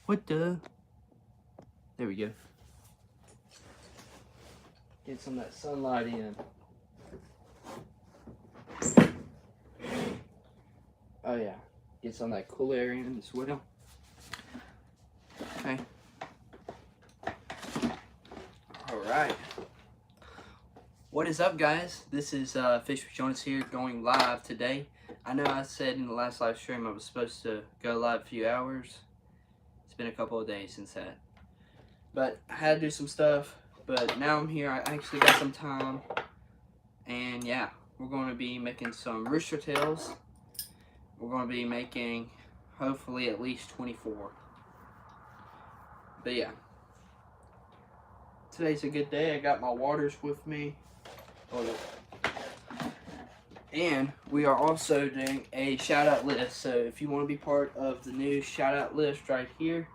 What the? There we go. Get some of that sunlight in. Oh yeah. Get some of that cool air in as well. Okay. Alright. What is up, guys? This is Fish with Jonas here, going live today. I know I said in the last live stream I was supposed to go live a few hours. It's been a couple of days since that. But I had to do some stuff. But now I'm here. I actually got some time. And yeah, we're going to be making some rooster tails. We're going to be making, hopefully, at least 24. But yeah. Today's a good day. I got my waters with me. And we are also doing a shout out list. So if you want to be part of the new shout out list right here,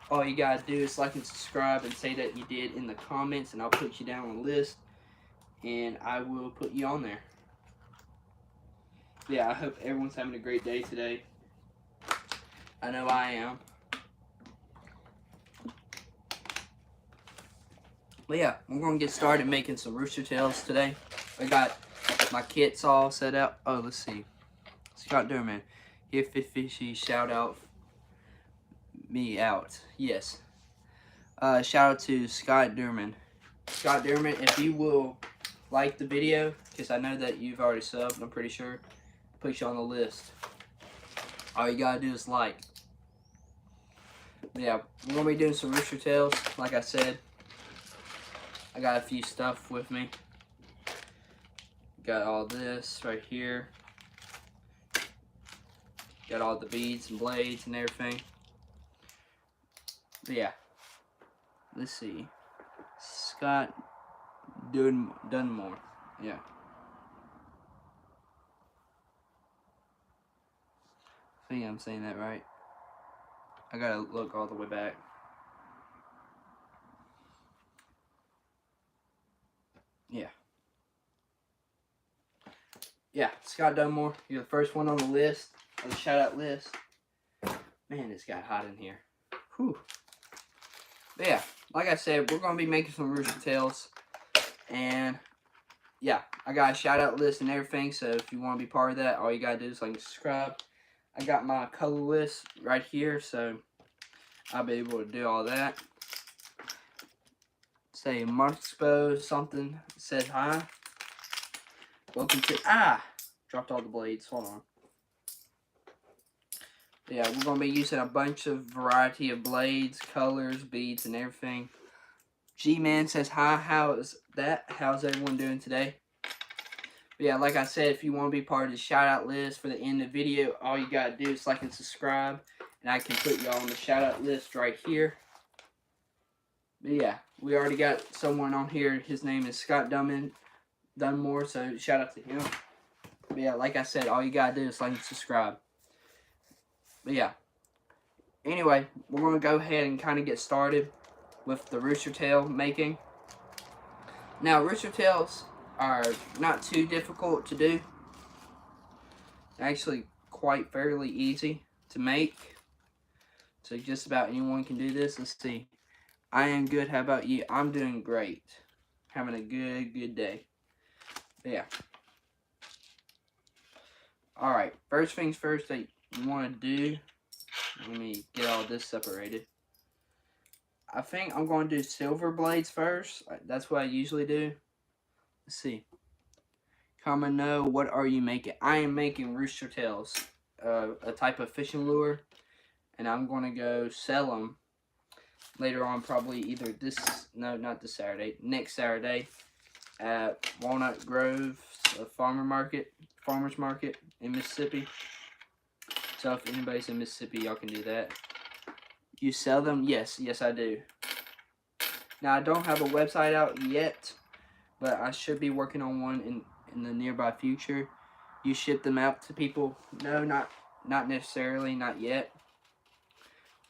all you gotta do is like and subscribe and say that you did in the comments, and I'll put you down on the list and I will put you on there. Yeah, I hope everyone's having a great day today. I know I am. But yeah, we're gonna get started making some rooster tails today. I got my kits all set up. Oh, let's see. Scott Durman, here Fishy, shout out me out. Yes. Shout out to Scott Durman. Scott Durman, if you will like the video, because I know that you've already subbed, I'm pretty sure, put you on the list. All you gotta do is like. Yeah, we're gonna be doing some rooster tails, like I said. I got a few stuff with me. Got all this right here. Got all the beads and blades and everything. But yeah. Let's see. Scott Dunmore. Yeah. I think I'm saying that right. I gotta look all the way back. Yeah. Yeah, Scott Dunmore, you're the first one on the list, on the shout out list. Man, it's got hot in here. Whew. But yeah, like I said, we're going to be making some rooster tails. And yeah, I got a shout out list and everything. So if you want to be part of that, all you got to do is like subscribe. I got my color list right here. So I'll be able to do all that. Say Markspo something says hi. Welcome to, dropped all the blades. Hold on. Yeah, we're going to be using a bunch of variety of blades, colors, beads, and everything. G-Man says, hi, how is that? How's everyone doing today? But yeah, like I said, if you want to be part of the shout-out list for the end of the video, all you got to do is like and subscribe, and I can put y'all on the shout-out list right here. But yeah, we already got someone on here. His name is Scott Dunmore, so shout out to him. But yeah, like I said, all you got to do is like and subscribe. But yeah. Anyway, we're going to go ahead and kind of get started with the rooster tail making. Now, rooster tails are not too difficult to do. Actually, quite fairly easy to make. So just about anyone can do this. Let's see. I am good. How about you? I'm doing great. Having a good day. But yeah. Alright, first things first that you want to do. Let me get all this separated. I think I'm going to do silver blades first. That's what I usually do. Let's see. Comment know, what are you making? I am making rooster tails. A type of fishing lure. And I'm going to go sell them later on, probably either not this Saturday. Next Saturday at Walnut Grove Farmer's Market in Mississippi. So if anybody's in Mississippi, y'all can do that. You sell them? Yes, I do. Now, I don't have a website out yet, but I should be working on one in the nearby future. You ship them out to people? No, not necessarily, not yet.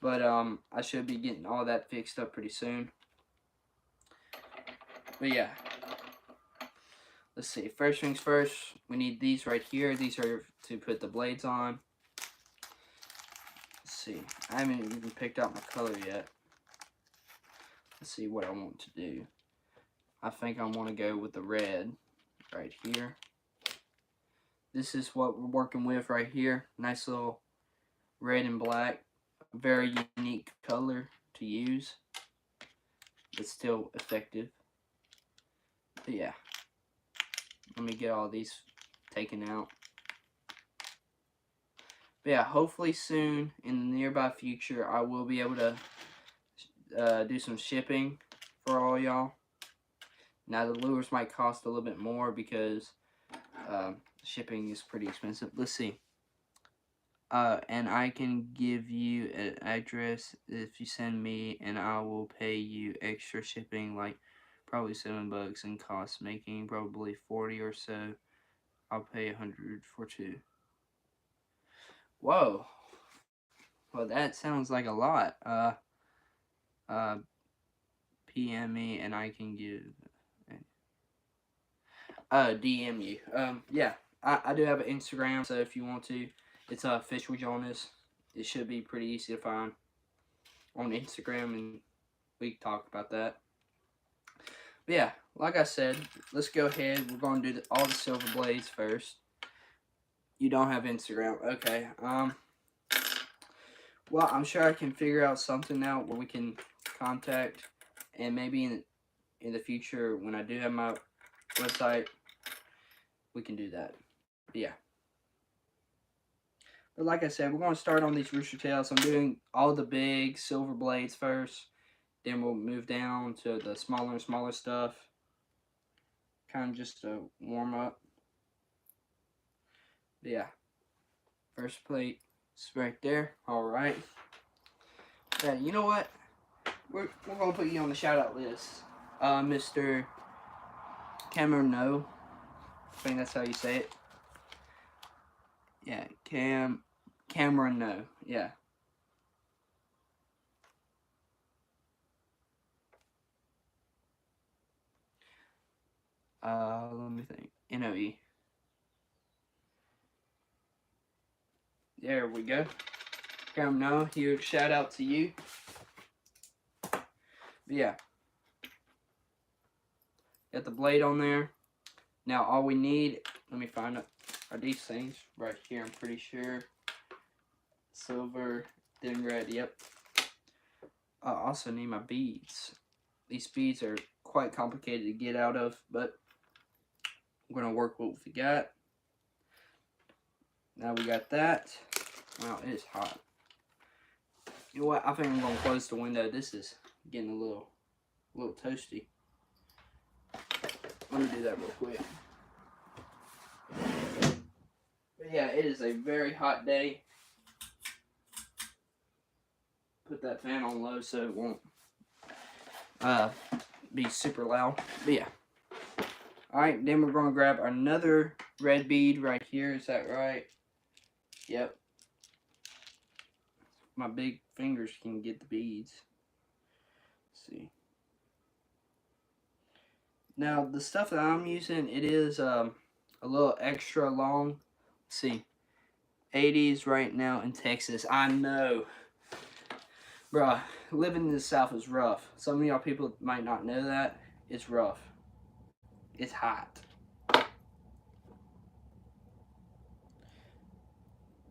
But I should be getting all that fixed up pretty soon. But yeah. Let's see. First things first, we need these right here. These are to put the blades on. Let's see. I haven't even picked out my color yet. Let's see what I want to do. I think I want to go with the red right here. This is what we're working with right here. Nice little red and black. Very unique color to use. It's still effective. But yeah. Let me get all these taken out. But yeah, hopefully soon in the nearby future, I will be able to do some shipping for all y'all. Now the lures might cost a little bit more because shipping is pretty expensive. Let's see. And I can give you an address if you send me, and I will pay you extra shipping, like probably $7, and cost making probably 40 or so. I'll pay 100 for 2. Whoa. Well, that sounds like a lot. PM me and I can give. DM you. Yeah, I do have an Instagram, so if you want to, it's Fish with Jonas. It should be pretty easy to find on Instagram, and we can talk about that. But yeah, like I said, let's go ahead. We're going to do all the silver blades first. You don't have Instagram, okay? Well, I'm sure I can figure out something now where we can contact, and maybe in the future when I do have my website, we can do that. But yeah. But like I said, we're going to start on these rooster tails. I'm doing all the big silver blades first. Then we'll move down to the smaller and smaller stuff. Kind of just to warm up. But yeah. First plate is right there. Alright. Yeah, you know what? We're going to put you on the shout out list. Mr. Cameron No. I think that's how you say it. Yeah, Cameron No. Yeah. Let me think. NOE. There we go. Cameron No, huge shout out to you. But yeah. Got the blade on there. Now all we need, let me find it, are these things right here, I'm pretty sure. Silver, then red, yep. I also need my beads. These beads are quite complicated to get out of, but we're going to work with what we got. Now we got that. Wow, it is hot. You know what, I think I'm going to close the window. This is getting a little toasty. Let me do that real quick. But yeah, it is a very hot day. Put that fan on low so it won't be super loud. But yeah. Alright, then we're going to grab another red bead right here. Is that right? Yep. My big fingers can get the beads. Let's see. Now, the stuff that I'm using, it is a little extra long. Let's see. 80s right now in Texas. I know. Bruh, living in the South is rough. Some of y'all people might not know that. It's rough. It's hot.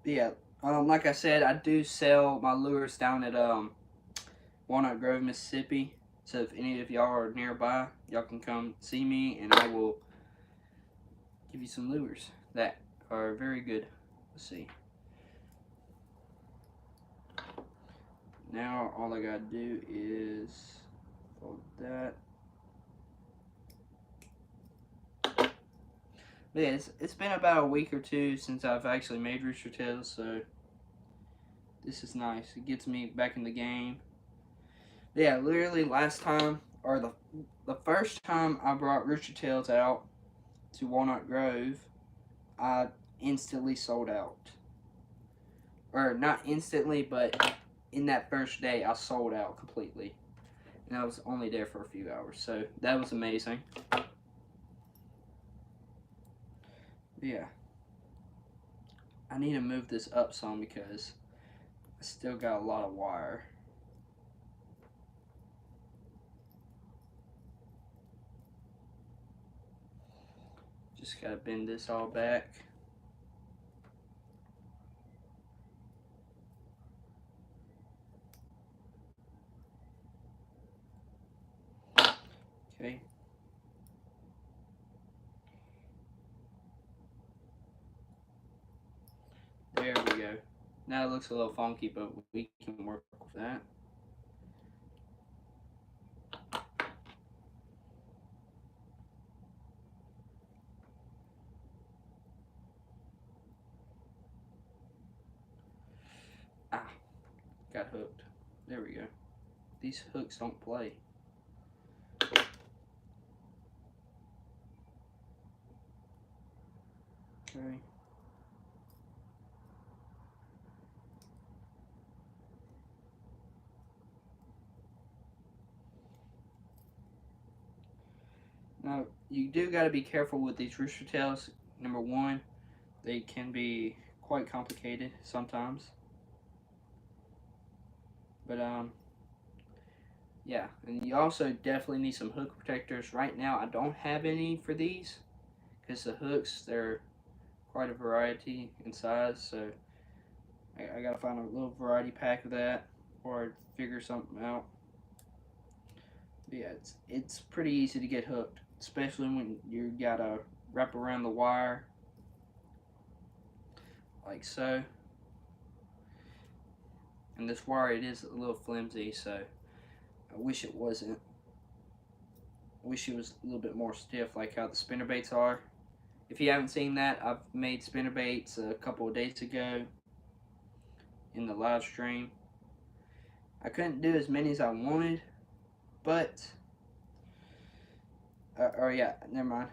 Yeah, like I said, I do sell my lures down at Walnut Grove, Mississippi. So if any of y'all are nearby, y'all can come see me, and I will give you some lures that are very good. Let's see. Now all I gotta do is fold that. But yeah, it's been about a week or two since I've actually made rooster tails, so this is nice. It gets me back in the game. But yeah, literally last time, or the first time I brought rooster tails out to Walnut Grove, I instantly sold out. Or not instantly, but in that first day, I sold out completely. And I was only there for a few hours, so that was amazing. Yeah. I need to move this up some because I Still got a lot of wire. Just gotta bend this all back. Okay. There we go. Now it looks a little funky, but we can work with that. Ah, got hooked. There we go. These hooks don't play. Okay. Now, you do got to be careful with these rooster tails. Number one, they can be quite complicated sometimes. But, yeah. And you also definitely need some hook protectors. Right now, I don't have any for these. Because the hooks, they're quite a variety in size. So, I got to find a little variety pack of that. Or figure something out. But yeah, it's pretty easy to get hooked. Especially when you gotta wrap around the wire like so. And this wire, it is a little flimsy, so I wish it wasn't. I wish it was a little bit more stiff like how the spinner baits are. If you haven't seen that, I've made spinner baits a couple of days ago in the live stream. I couldn't do as many as I wanted, but or yeah, never mind.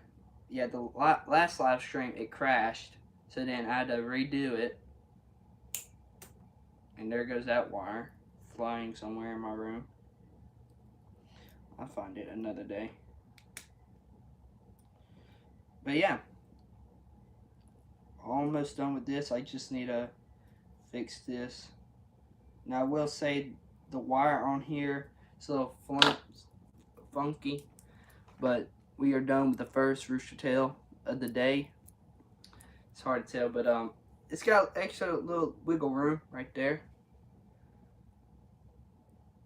Yeah, the last live stream it crashed, so then I had to redo it. And there goes that wire flying somewhere in my room. I'll find it another day. But yeah, almost done with this. I just need to fix this. Now I will say the wire on here is a little funky, but we are done with the first rooster tail of the day. It's hard to tell, but it's got extra little wiggle room right there.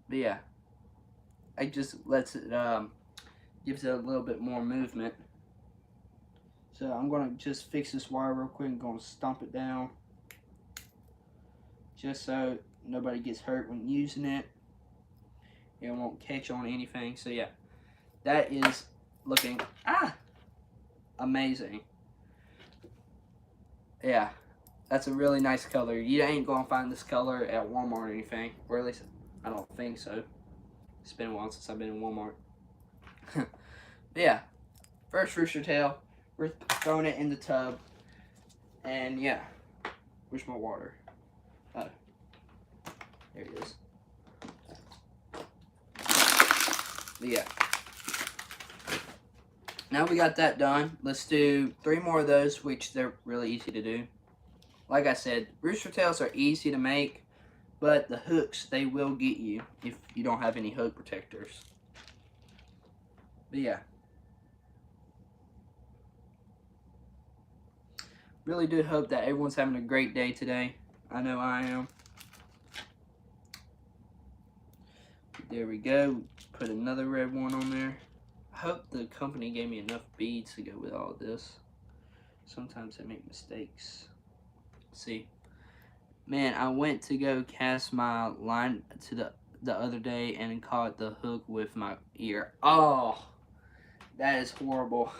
But yeah, it just lets it gives it a little bit more movement. So I'm gonna just fix this wire real quick. I'm gonna stomp it down, just so nobody gets hurt when using it. It won't catch on anything. So yeah, that is looking amazing. Yeah, that's a really nice color. You ain't gonna find this color at Walmart or anything, or at least I don't think so. It's been a while since I've been in Walmart. Yeah, first rooster tail. We're throwing it in the tub, and yeah, where's my water? Oh, there it is. But yeah. Now we got that done. Let's do 3 more of those, which they're really easy to do. Like I said, rooster tails are easy to make, but the hooks, they will get you if you don't have any hook protectors. But yeah. Really do hope that everyone's having a great day today. I know I am. There we go. Put another red one on there. I hope the company gave me enough beads to go with all of this. Sometimes I make mistakes. Let's see. Man, I went to go cast my line to the other day and caught the hook with my ear. Oh, that is horrible.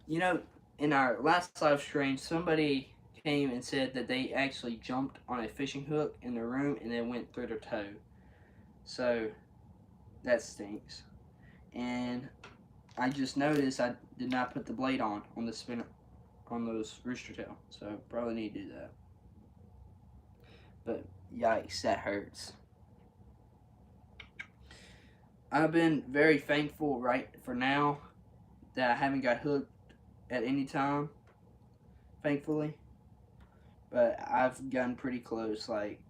You know, in our last live stream, somebody came and said that they actually jumped on a fishing hook in their room and then went through their toe. So, that stinks. And I just noticed I did not put the blade on the spinner, on those rooster tail. So, probably need to do that. But, yikes, that hurts. I've been very thankful right for now that I haven't got hooked at any time, thankfully. But I've gotten pretty close, like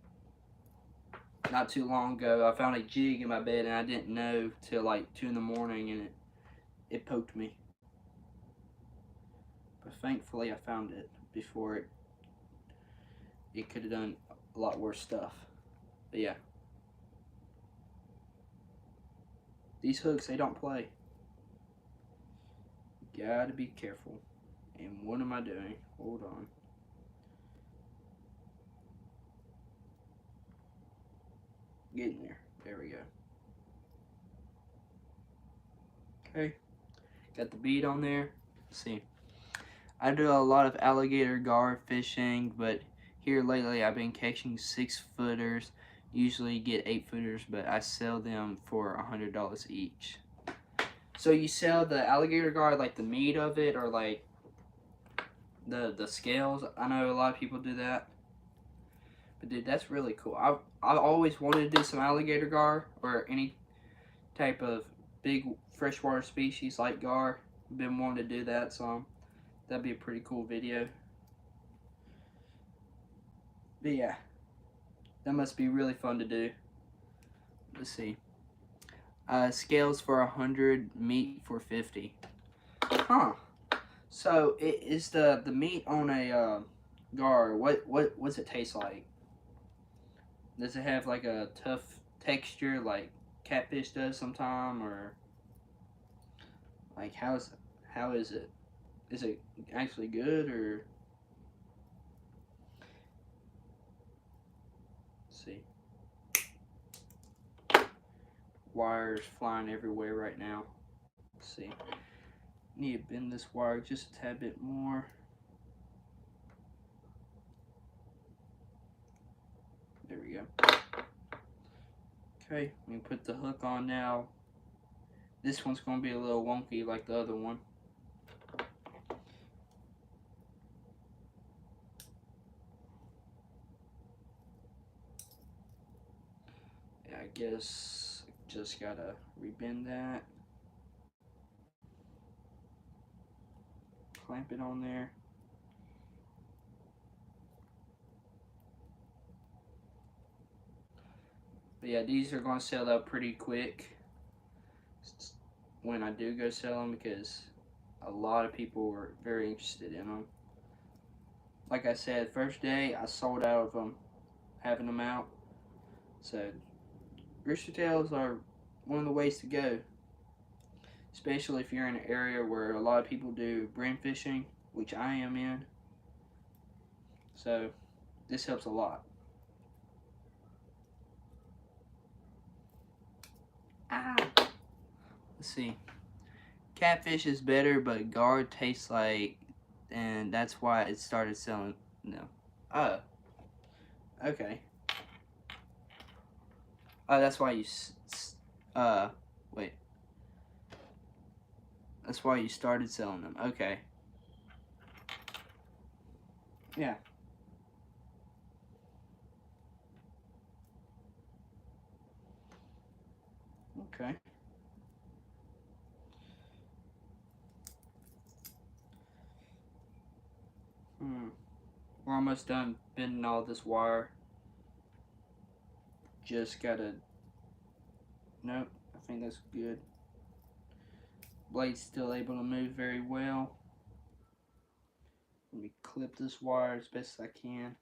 not too long ago. I found a jig in my bed and I didn't know till like 2 in the morning, and it poked me. But thankfully I found it before it could have done a lot worse stuff. But yeah. These hooks, they don't play. You gotta be careful. And what am I doing? Hold on. Getting there. There we go. Okay. Got the bead on there. Let's see. I do a lot of alligator gar fishing, but here lately I've been catching 6-footers. Usually get 8-footers, but I sell them for $100 each. So you sell the alligator gar, like the meat of it, or like the scales? I know a lot of people do that. But dude, that's really cool. I've always wanted to do some alligator gar or any type of big freshwater species like gar. I've been wanting to do that, so that'd be a pretty cool video. But yeah, that must be really fun to do. Let's see. Scales for 100, meat for 50. Huh. So is the meat on a gar? What's it taste like? Does it have like a tough texture like catfish does sometime, or like how is it? Is it actually good, or? Let's see. Wires flying everywhere right now. Let's see. Need to bend this wire just a tad bit more. There we go. Okay, we can put the hook on now. This one's going to be a little wonky like the other one. Yeah, I guess just gotta rebend that. Clamp it on there. But yeah, these are going to sell out pretty quick when I do go sell them, because a lot of people were very interested in them. Like I said, first day I sold out of them, having them out. So rooster tails are one of the ways to go, especially if you're in an area where a lot of people do brim fishing, which I am in. So this helps a lot. Ah. Let's see. Catfish is better, but gar tastes like, and that's why it started selling. No. Oh. Okay. Oh, that's why you. Wait. That's why you started selling them. Okay. Yeah. Okay. We're almost done bending all this wire. Just gotta. Nope. I think that's good. Blade's still able to move very well. Let me clip this wire as best as I can.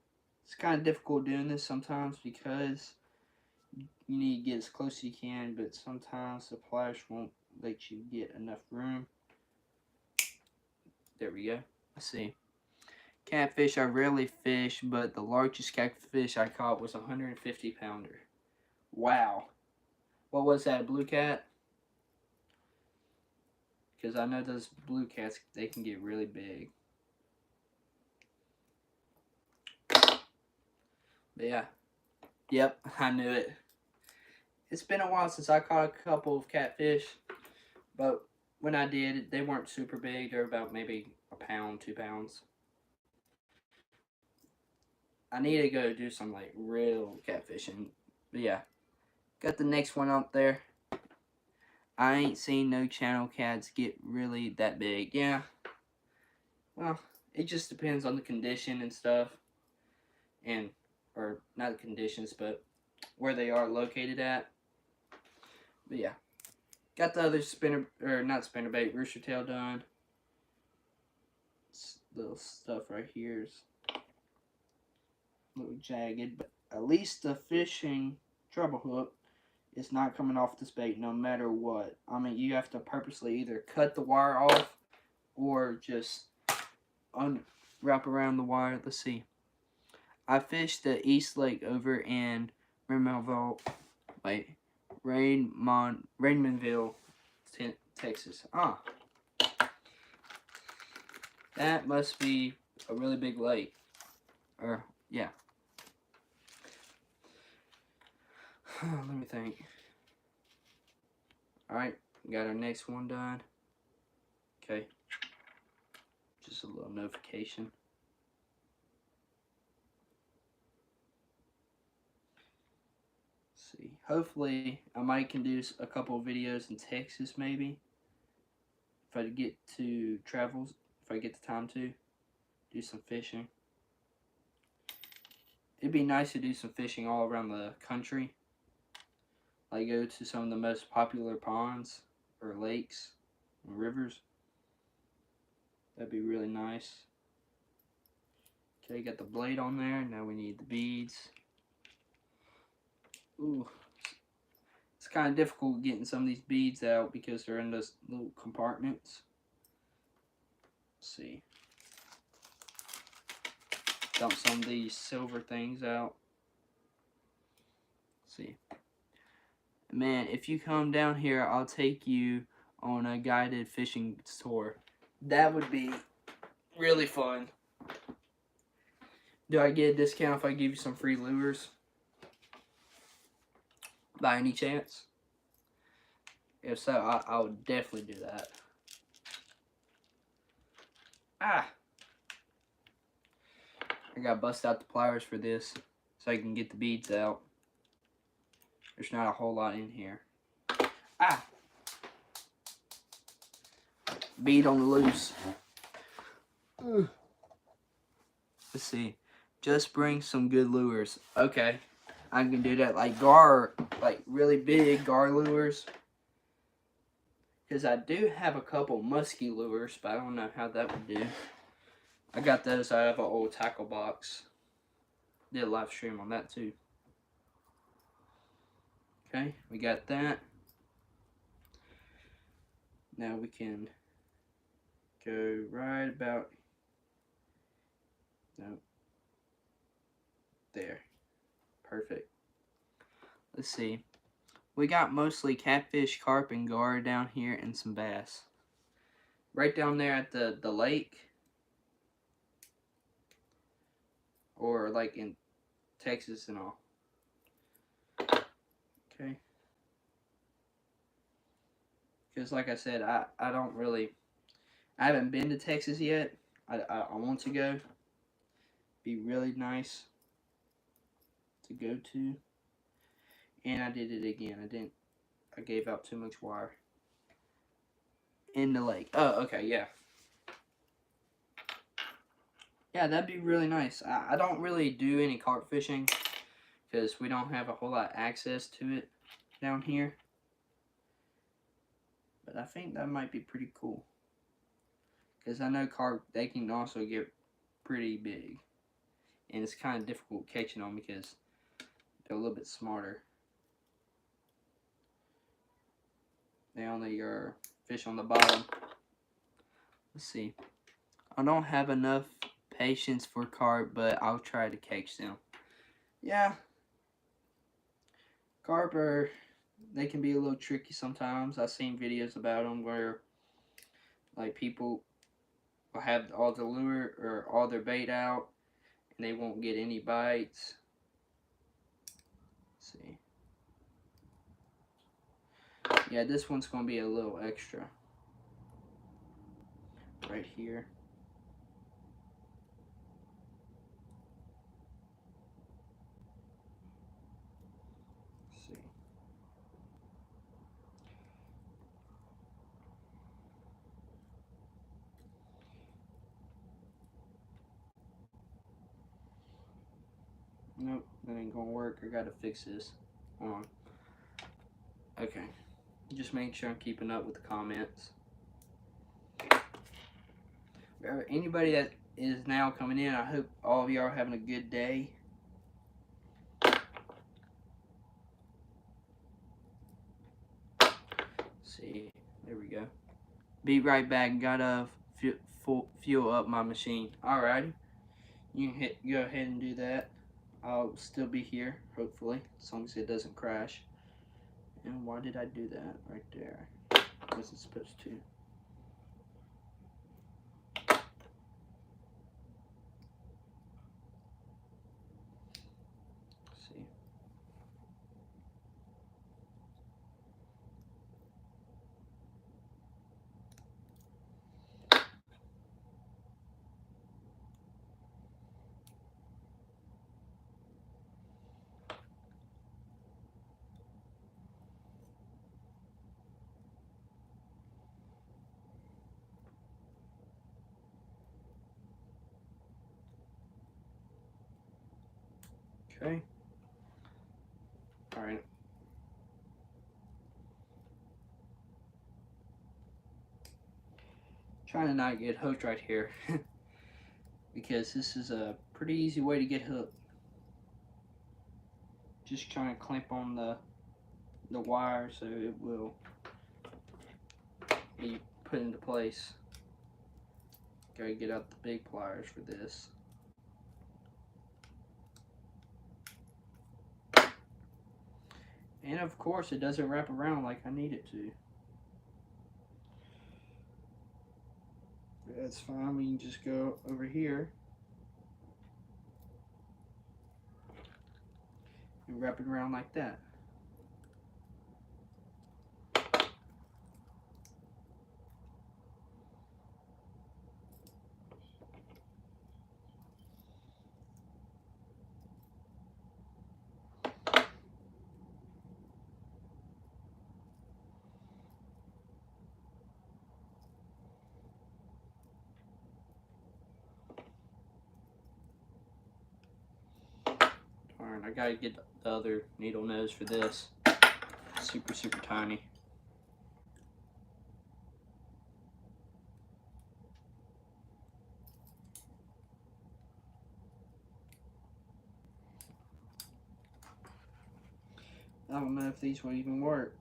It's kind of difficult doing this sometimes because you need to get as close as you can, but sometimes the pliers won't let you get enough room. There we go. Let's see. Catfish I rarely fish, but the largest catfish I caught was a 150-pounder. Wow. What was that, a blue cat? Because I know those blue cats, they can get really big. But yeah. Yep, I knew it. It's been a while since I caught a couple of catfish, but when I did, they weren't super big. They're about maybe a pound, 2 pounds. I need to go do some like real catfishing. But yeah, got the next one up there. I ain't seen no channel cats get really that big. Yeah, well, it just depends on the condition and stuff, and or not the conditions, but where they are located at. But yeah, got the other spinner, or not spinnerbait, rooster tail done. This little stuff right here is a little jagged, but at least the fishing treble hook is not coming off this bait no matter what. I mean, you have to purposely either cut the wire off or just wrap around the wire. Let's see. I fished the East Lake over in Raymondville, Texas. That must be a really big lake. Or, yeah. Let me think. Alright, got our next one done. Okay. Just a little notification. Let's see. Hopefully, I might can do a couple of videos in Texas, maybe. If I get to travel, if I get the time to do some fishing. It'd be nice to do some fishing all around the country. Like go to some of the most popular ponds or lakes and rivers. That'd be really nice. Okay, got the blade on there. Now we need the beads. Ooh. It's kind of difficult getting some of these beads out because they're in those little compartments. Let's see. Dump some of these silver things out. Let's see. Man, if you come down here, I'll take you on a guided fishing tour. That would be really fun. Do I get a discount if I give you some free lures? By any chance? If so, I would definitely do that. I gotta bust out the pliers for this so I can get the beads out. There's not a whole lot in here. Bead on the loose. Let's see. Just bring some good lures. Okay. I can do that. Like really big gar lures. Because I do have a couple musky lures, but I don't know how that would do. I got those out of an old tackle box. Did a live stream on that too. Okay, we got that. Now we can go right about there. Perfect. Let's see. We got mostly catfish, carp, and gar down here, and some bass. Right down there at the lake. Or like in Texas and all. Okay. Because like I said, I haven't been to Texas yet. I want to go. Be really nice to go to. And I did it again. I gave out too much wire. In the lake. Oh, okay, yeah. Yeah, that'd be really nice. I don't really do any carp fishing because we don't have a whole lot of access to it down here. But I think that might be pretty cool. Because I know carp, they can also get pretty big. And it's kind of difficult catching them because they're a little bit smarter. They only are fish on the bottom. Let's see. I don't have enough patience for carp, but I'll try to catch them. Yeah. Carp they can be a little tricky sometimes. I've seen videos about them where like people will have all the lure or all their bait out and they won't get any bites. Let's see. Yeah, this one's going to be a little extra. Right here. Let's see. Nope, that ain't gonna work. I gotta fix this. Hold on. Okay. Just make sure I'm keeping up with the comments. Anybody that is now coming in, I hope all of y'all are having a good day. See, there we go. Be right back. Gotta fuel up my machine. Alrighty, you can go ahead and do that. I'll still be here, hopefully, as long as it doesn't crash. And why did I do that right there? I wasn't supposed to. Let's see. Okay. All right. Trying to not get hooked right here because this is a pretty easy way to get hooked. Just trying to clamp on the wire so it will be put into place. Gotta get out the big pliers for this. And of course it doesn't wrap around like I need it to. That's fine, we can just go over here and wrap it around like that. Alright, I gotta get the other needle nose for this. Super, super tiny. I don't know if these will even work.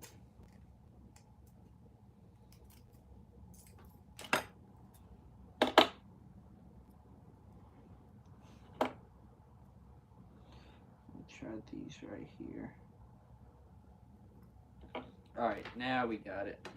Try these right here. Alright, now we got it.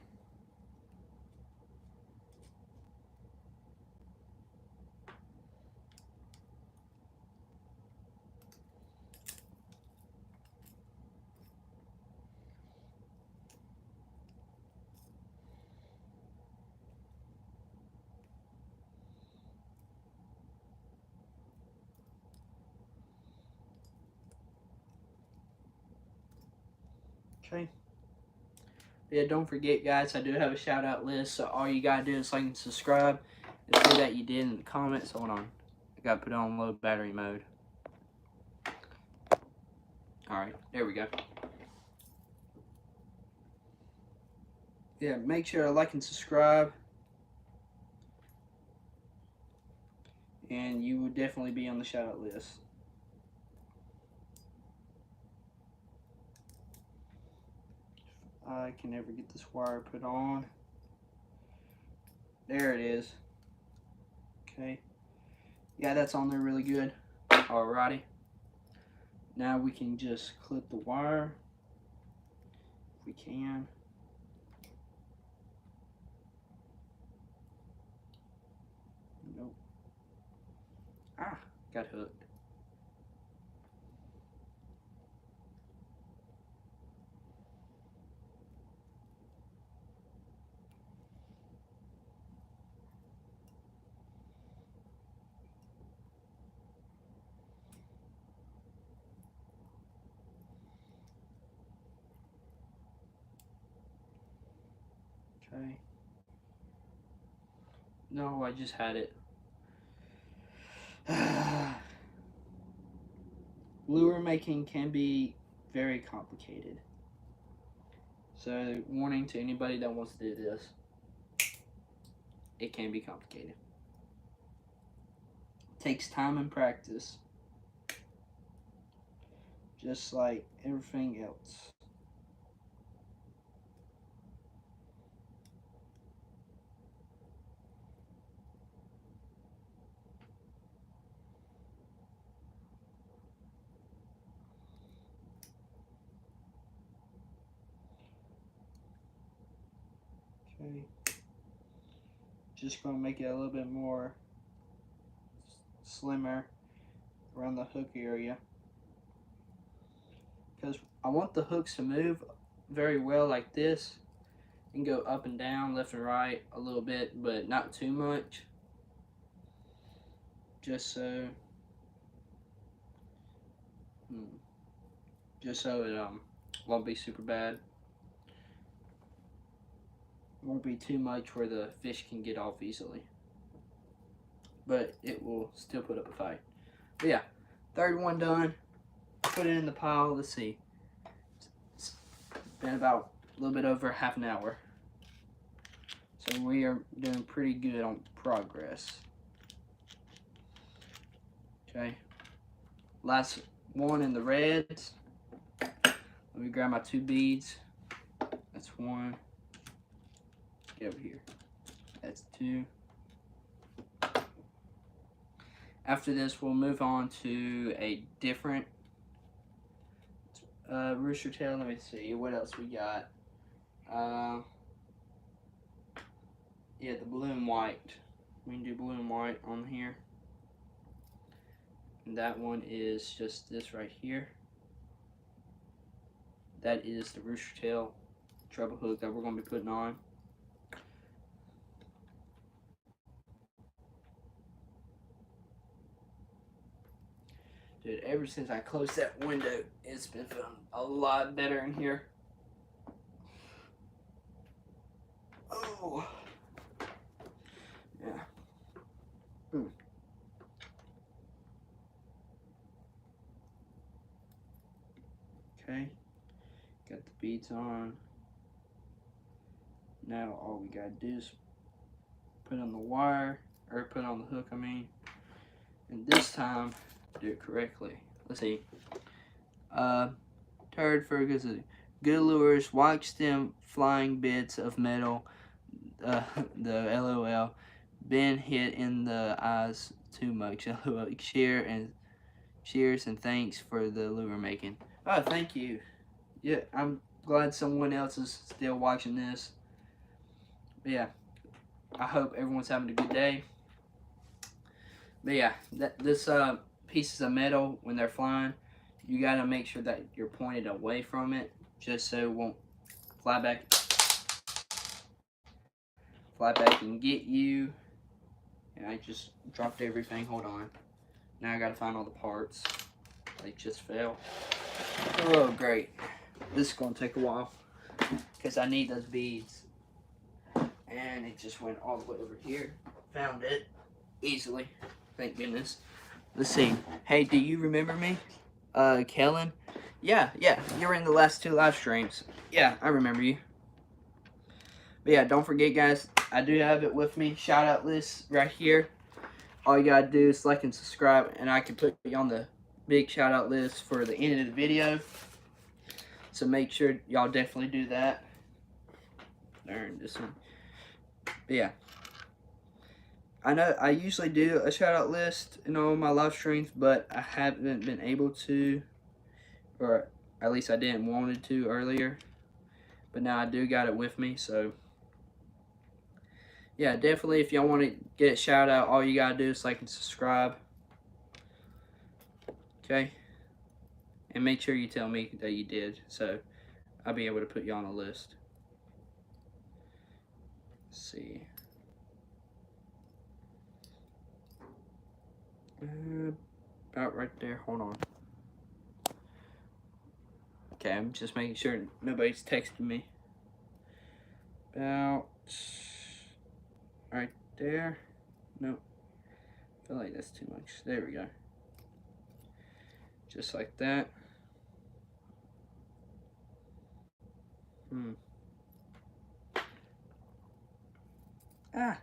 Okay. Yeah, don't forget, guys, I do have a shout out list, so all you gotta do is like and subscribe and say that you did in the comments. Hold on, I gotta put it on low battery mode. Alright, there we go. Yeah, make sure to like and subscribe, and you will definitely be on the shout out list. I can never get this wire put on. There it is. Okay. Yeah, that's on there really good. Alrighty. Now we can just clip the wire. If we can. Nope. Ah, got hooked. Okay. No, I just had it. lure making can be very complicated. So, warning to anybody that wants to do this, it can be complicated. It takes time and practice, just like everything else. Okay. Just going to make it a little bit more slimmer around the hook area, because I want the hooks to move very well like this and go up and down, left and right a little bit, but not too much, just so it won't be super bad. Won't be too much where the fish can get off easily, but it will still put up a fight. But yeah, third one done. Put it in the pile. Let's see. It's been about a little bit over half an hour, so we are doing pretty good on progress. Okay, last one in the reds. Let me grab my 2 beads. That's 1. Get over here. That's 2. After this, we'll move on to a different rooster tail. Let me see what else we got. Yeah, the blue and white. We can do blue and white on here. And that one is just this right here. That is the rooster tail treble hook that we're going to be putting on. Dude, ever since I closed that window, it's been feeling a lot better in here. Oh. Yeah. Okay. Got the beads on. Now all we gotta do is put on the wire, or put on the hook, I mean. And this time, do it correctly. Let's see. Third Ferguson. Good lures, watch them flying bits of metal. The LOL. Been hit in the eyes too much. LOL. Cheers and thanks for the lure making. Oh, thank you. Yeah, I'm glad someone else is still watching this. But yeah, I hope everyone's having a good day. But yeah, this pieces of metal, when they're flying, you gotta make sure that you're pointed away from it, just so it won't fly back and get you. And I just dropped everything. Hold on. Now I gotta find all the parts. They just fell. Oh, great. This is gonna take a while because I need those beads. And it just went all the way over here. Found it easily. Thank goodness. Let's see. Hey, do you remember me? Kellen? Yeah, you were in the last 2 live streams. Yeah, I remember you. But yeah, don't forget, guys, I do have it with me. Shout out list right here. All you gotta do is like and subscribe, and I can put you on the big shout out list for the end of the video. So make sure y'all definitely do that. Darn, this one. But yeah. I know I usually do a shout out list in all my live streams, but I haven't been able to, or at least I didn't wanted to earlier. But now I do got it with me, so yeah, definitely if y'all want to get a shout out, all you gotta do is like and subscribe. Okay? And make sure you tell me that you did, so I'll be able to put you on the list. Let's see. About right there. Hold on. Okay, I'm just making sure nobody's texting me. About right there. Nope. I feel like that's too much. There we go. Just like that. Ah.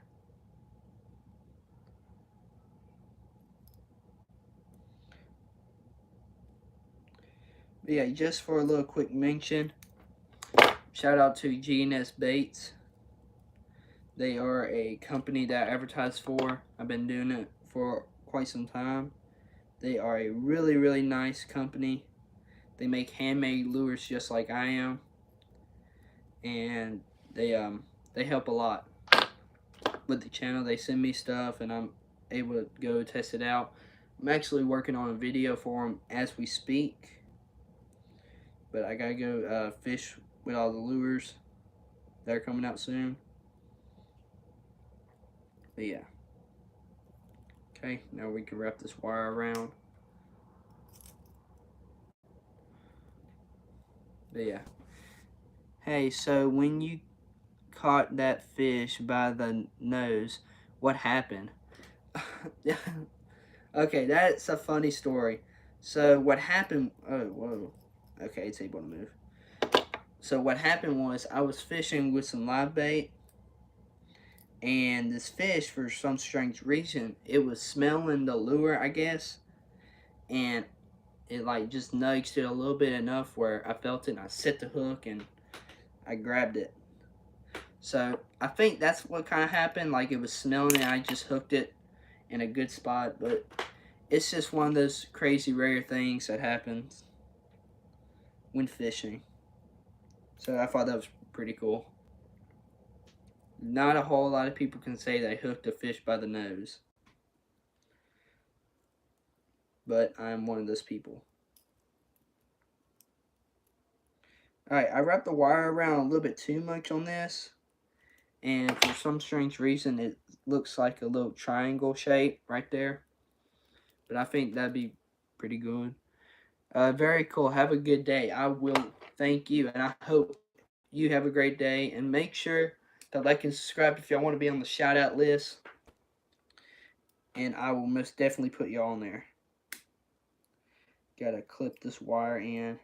But yeah, just for a little quick mention, shout out to GNS Baits. They are a company that I advertise for. I've been doing it for quite some time. They are a really, really nice company. They make handmade lures just like I am. And they help a lot with the channel. They send me stuff and I'm able to go test it out. I'm actually working on a video for them as we speak. But I gotta go fish with all the lures that are coming out soon. But yeah. Okay, now we can wrap this wire around. But yeah. Hey, so when you caught that fish by the nose, what happened? Okay, that's a funny story. So what happened, oh, whoa. Okay, it's able to move. So what happened was I was fishing with some live bait, and this fish, for some strange reason, it was smelling the lure, I guess, and it like just nudged it a little bit enough where I felt it and I set the hook and I grabbed it. So I think that's what kind of happened. Like it was smelling it, I just hooked it in a good spot. But it's just one of those crazy rare things that happens when fishing. So I thought that was pretty cool. Not a whole lot of people can say they hooked a fish by the nose. But I'm one of those people. Alright, I wrapped the wire around a little bit too much on this. And for some strange reason, it looks like a little triangle shape right there. But I think that'd be pretty good. Very cool. Have a good day. I will thank you, and I hope you have a great day. And make sure to like and subscribe if y'all want to be on the shout out list. And I will most definitely put y'all on there. Gotta clip this wire in.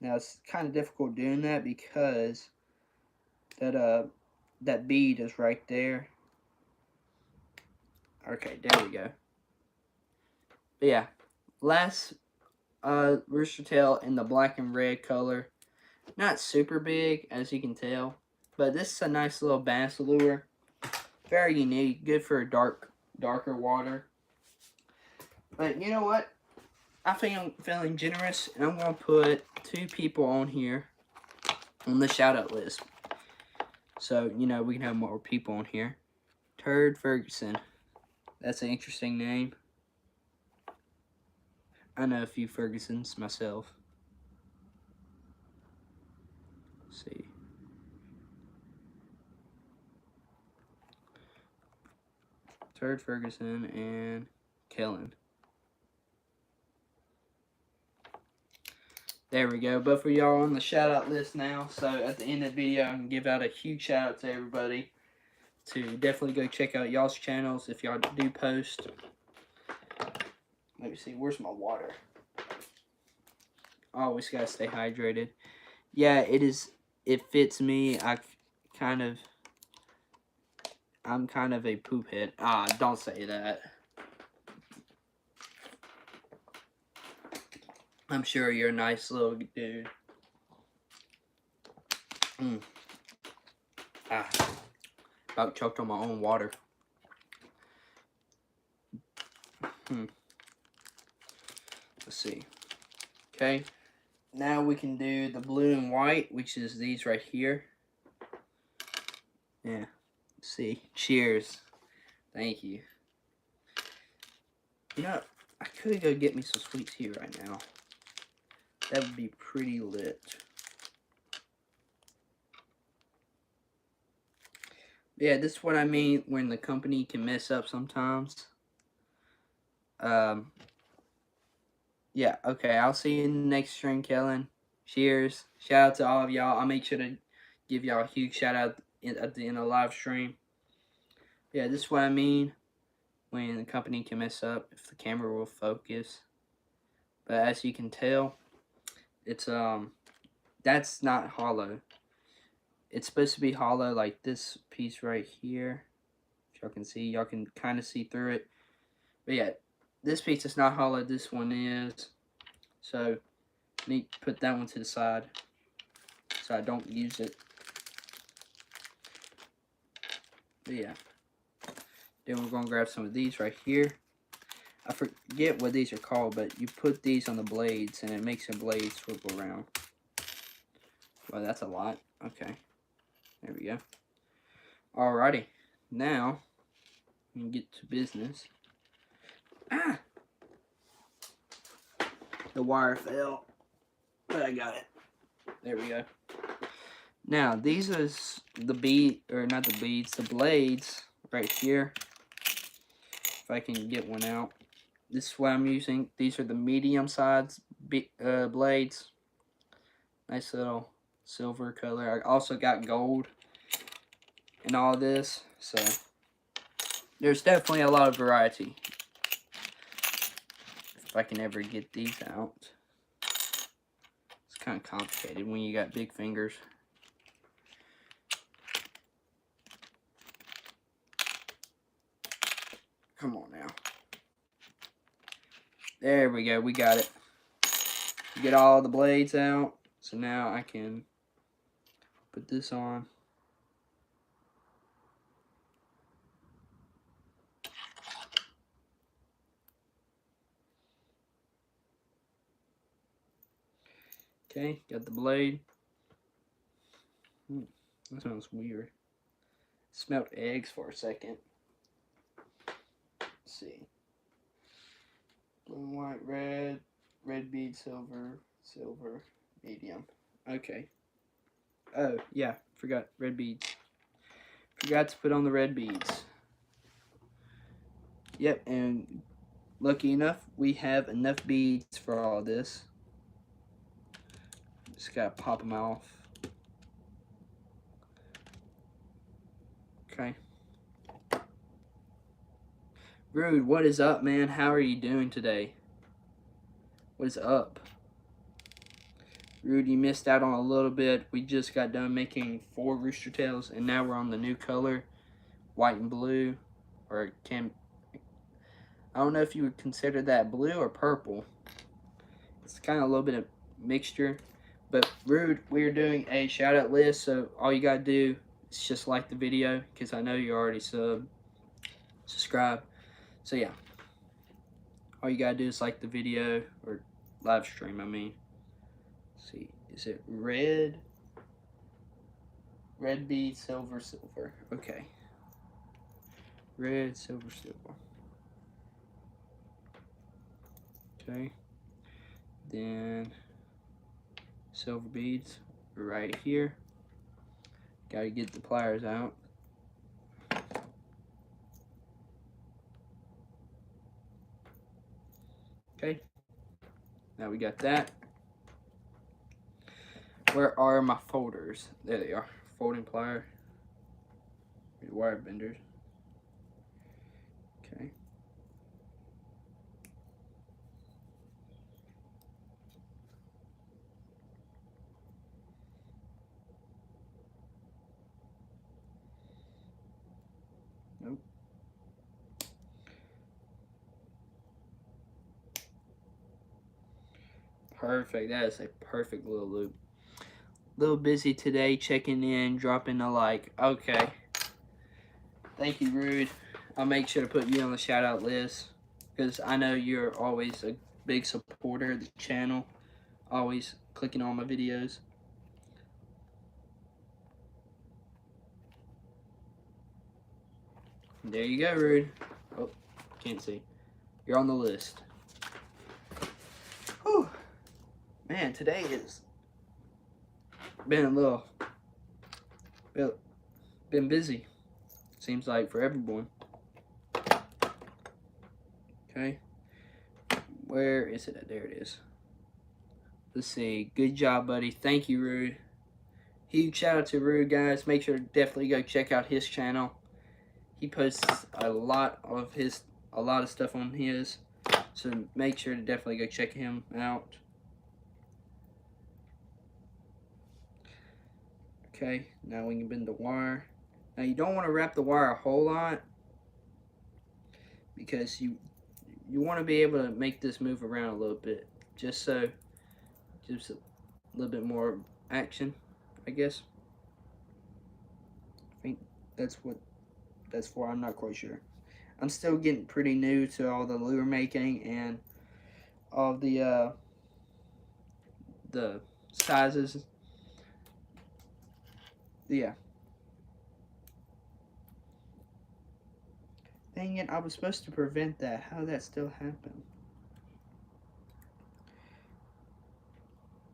Now it's kind of difficult doing that because that bead is right there. Okay, there we go. But yeah, last rooster tail in the black and red color. Not super big, as you can tell, but this is a nice little bass lure. Very unique, good for darker water. But you know what? I think I'm feeling generous, and I'm going to put 2 people on here on the shout-out list. So, you know, we can have more people on here. Turd Ferguson. That's an interesting name. I know a few Fergusons myself. Let's see. Turd Ferguson and Kellen. There we go. But for y'all on the shout out list now. So at the end of the video, I'm going to give out a huge shout out to everybody to definitely go check out y'all's channels if y'all do post. Let me see. Where's my water? Always got to stay hydrated. Yeah, it fits me. I'm kind of a poop head. Ah, don't say that. I'm sure you're a nice little dude. About choked on my own water. Let's see. Okay. Now we can do the blue and white, which is these right here. Yeah. Let's see. Cheers. Thank you. You know, I could go get me some sweet tea right now. That would be pretty lit. Yeah, this is what I mean when the company can mess up sometimes. Yeah, okay, I'll see you in the next stream, Kellen. Cheers. Shout out to all of y'all. I'll make sure to give y'all a huge shout out at the end of the live stream. Yeah, this is what I mean when the company can mess up if the camera will focus. But as you can tell, it's that's not hollow. It's supposed to be hollow like this piece right here. If y'all can see, y'all can kind of see through it. But yeah, this piece is not hollow, this one is. So I need to put that one to the side so I don't use it. But yeah. Then we're going to grab some of these right here. I forget what these are called, but you put these on the blades and it makes the blade swivel around. Well, that's a lot. Okay. There we go. Alrighty. Now, we can get to business. Ah! The wire fell, but I got it. There we go. Now, these are the the blades right here. If I can get one out. This is what I'm using. These are the medium size blades. Nice little silver color. I also got gold in all this, so there's definitely a lot of variety. If I can ever get these out. It's kind of complicated when you got big fingers. Come on now. There we go, we got it. Get all the blades out. So now I can put this on. Okay, got the blade. That smells weird. Smelled eggs for a second. Let's see. Blue and white, red, red bead, silver, silver, medium. Okay. Oh, yeah, forgot red beads. Forgot to put on the red beads. Yep, and lucky enough, we have enough beads for all this. Just gotta pop them off. Okay. Rude, what is up, man? How are you doing today? What is up? Rude, you missed out on a little bit. We just got done making 4 rooster tails, and now we're on the new color, white and blue, or I don't know if you would consider that blue or purple. It's kind of a little bit of mixture. But Rude, we're doing a shout out list, so all you gotta do is just like the video, because I know you already subscribe. So yeah, all you gotta do is like the video, or live stream, I mean. Let's see, is it red bead, silver, silver? Okay. Red, silver, silver. Okay. Then silver beads right here. Gotta get the pliers out. Okay. Now we got that. Where are my folders? There they are. Folding plier. Wire benders. Okay. Nope. Perfect. That is a perfect little loop. Little busy today, checking in, dropping a like. Okay. Thank you, Rude. I'll make sure to put you on the shout out list, because I know you're always a big supporter of the channel. Always clicking on my videos. There you go, Rude. Oh, can't see. You're on the list. Whew. Man, today has been a little been busy. Seems like for everyone. Okay. Where is it? There it is. Let's see. Good job, buddy. Thank you, Rude. Huge shout out to Rude, guys. Make sure to definitely go check out his channel. He posts a lot of his a lot of stuff on his, so make sure to definitely go check him out. Okay, now we can bend the wire. Now you don't want to wrap the wire a whole lot because you want to be able to make this move around a little bit, just a little bit more action, I guess. I think that's what that's for. I'm not quite sure. I'm still getting pretty new to all the lure making and all the sizes. Yeah. Dang it, I was supposed to prevent that. How did that still happen?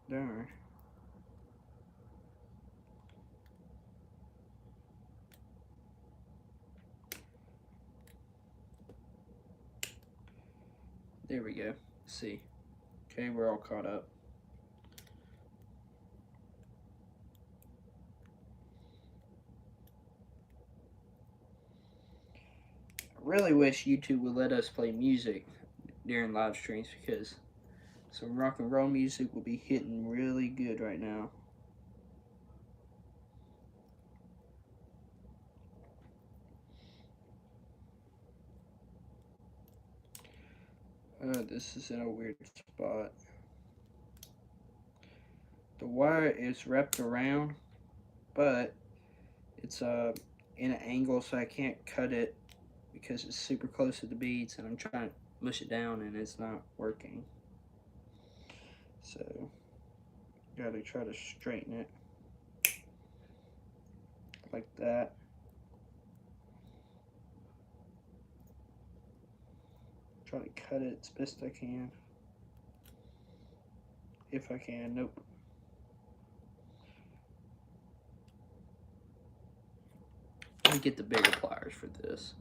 Darn. There we go. Let's see. Okay, we're all caught up. I really wish YouTube would let us play music during live streams because some rock and roll music will be hitting really good right now. This is in a weird spot. The wire is wrapped around, but it's in an angle, so I can't cut it because it's super close to the beads, and I'm trying to mush it down, and it's not working. So, gotta try to straighten it like that. Try to cut it as best I can. If I can, nope. Let me get the bigger pliers for this.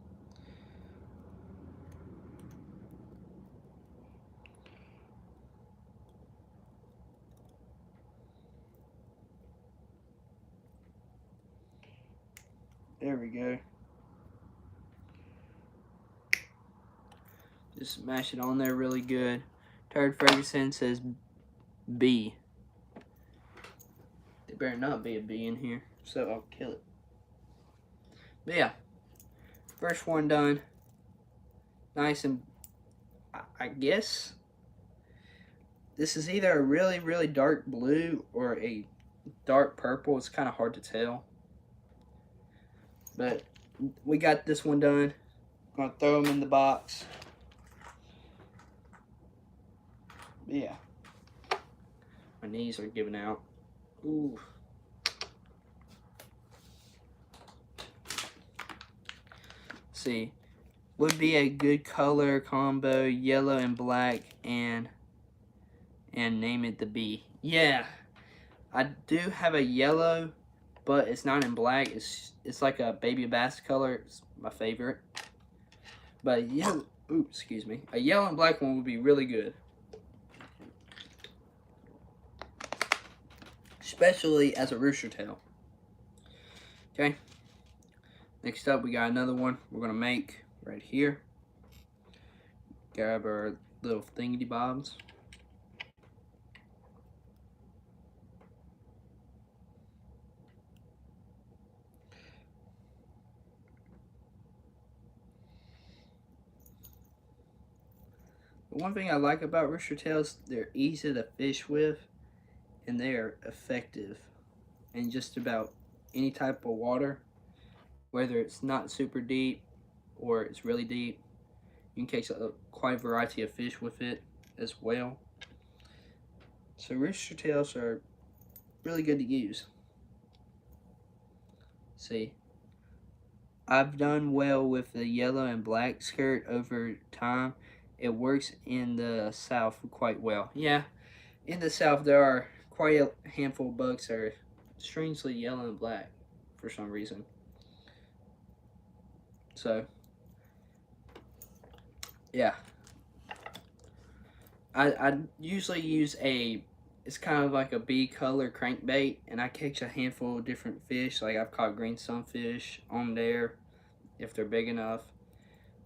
There we go. Just smash it on there really good. Turd Ferguson says B. There better not be a B in here, so I'll kill it. But yeah, first one done. Nice, and I guess this is either a really, really dark blue or a dark purple. It's kind of hard to tell. But we got this one done. I'm going to throw them in the box. But yeah. My knees are giving out. Ooh. See, would be a good color combo, yellow and black, and name it the B. Yeah, I do have a yellow, but it's not in black. It's like a baby bass color. It's my favorite. But yellow, ooh, excuse me, a yellow and black one would be really good, especially as a rooster tail. Okay. Next up, we got another one we're gonna make right here. Grab our little thingy bobs. The one thing I like about rooster tails, they're easy to fish with, and they are effective in just about any type of water, whether it's not super deep or it's really deep. You can catch quite a variety of fish with it as well. So rooster tails are really good to use. See, I've done well with the yellow and black skirt over time. It works in the South quite well. Yeah, in the South there are quite a handful of bugs that are strangely yellow and black for some reason. So, yeah. I usually use it's kind of like a B color crankbait, and I catch a handful of different fish. Like I've caught green sunfish on there if they're big enough.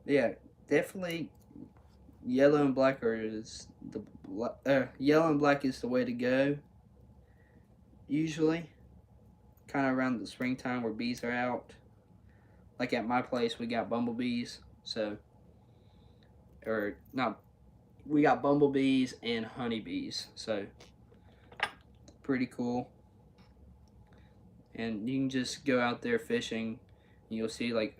Yeah, definitely yellow and black yellow and black is the way to go. Usually, kind of around the springtime where bees are out. Like at my place, we got bumblebees. So, or not, we got bumblebees and honeybees. So, pretty cool. And you can just go out there fishing. And you'll see like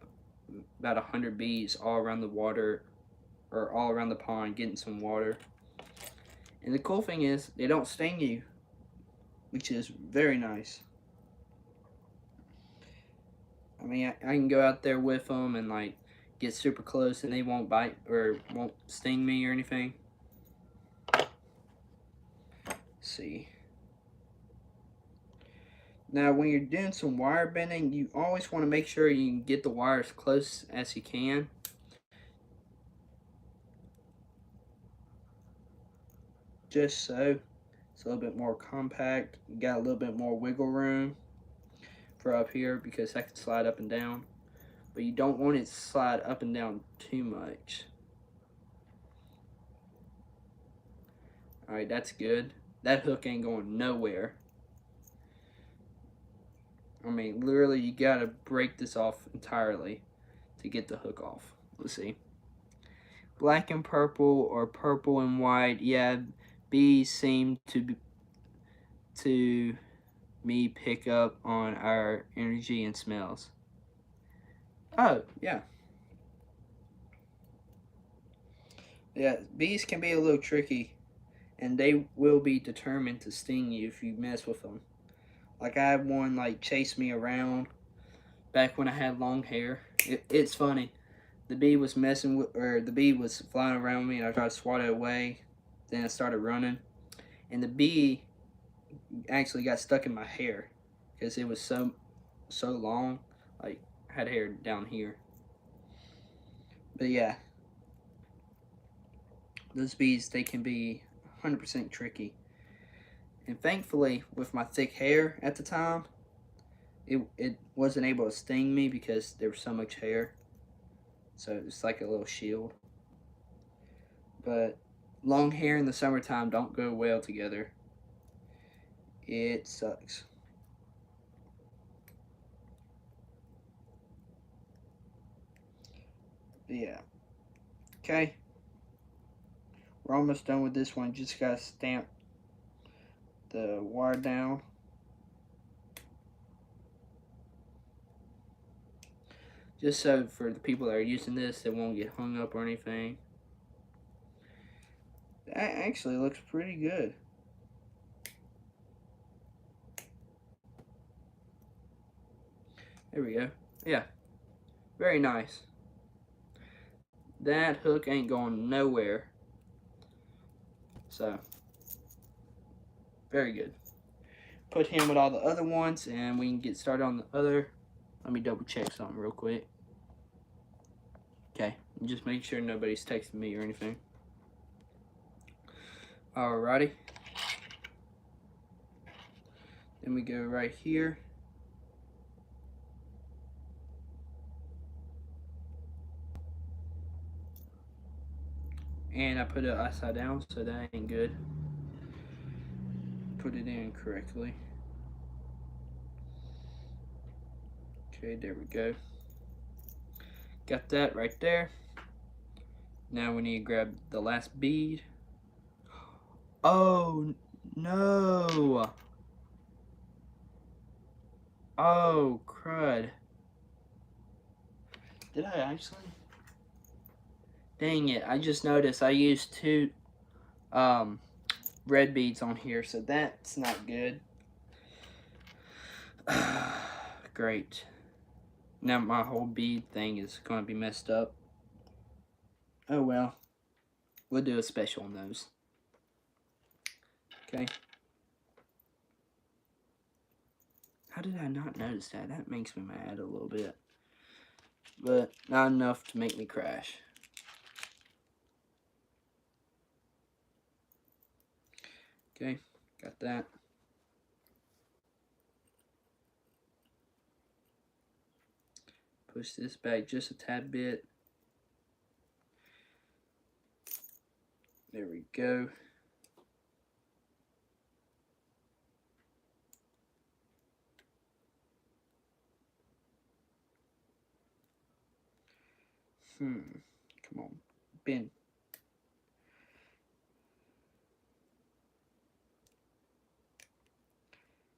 about 100 bees all around the water or all around the pond getting some water. And the cool thing is they don't sting you, which is very nice. I mean, I can go out there with them and like get super close and they won't bite or won't sting me or anything. Let's see. Now, when you're doing some wire bending, you always want to make sure you can get the wire as close as you can. Just so it's a little bit more compact. You got a little bit more wiggle room for up here because that can slide up and down. But you don't want it to slide up and down too much. Alright, that's good. That hook ain't going nowhere. I mean, literally, you gotta break this off entirely to get the hook off. Let's see. Black and purple or purple and white. Yeah, bees seem to me pick up on our energy and smells. Oh, yeah. Yeah, bees can be a little tricky, and they will be determined to sting you if you mess with them. Like, I had one, like, chase me around back when I had long hair. It's funny. The bee was messing with, or the bee was flying around me, and I tried to swat it away. Then I started running, and the bee actually got stuck in my hair because it was so long. Like, I had hair down here. But yeah, those bees, they can be 100% tricky. And thankfully, with my thick hair at the time, it wasn't able to sting me because there was so much hair. So it's like a little shield. But long hair in the summertime don't go well together. It sucks. But yeah. Okay. We're almost done with this one. Just gotta stamp the wire down. Just so for the people that are using this, they won't get hung up or anything. That actually looks pretty good. There we go. Yeah. Very nice. That hook ain't going nowhere. So, very good. Put him with all the other ones and we can get started on the other. Let me double check something real quick. Okay, just make sure nobody's texting me or anything. Alrighty. Then we go right here. And I put it upside down, so that ain't good. Put it in correctly. Okay, there we go. Got that right there. Now we need to grab the last bead. Oh, no. Oh, crud. Did I actually? Dang it, I just noticed I used two red beads on here, so that's not good. Great. Now my whole bead thing is going to be messed up. Oh well. We'll do a special on those. Okay. How did I not notice that? That makes me mad a little bit. But not enough to make me crash. Okay, got that. Push this back just a tad bit. There we go. Come on, bend.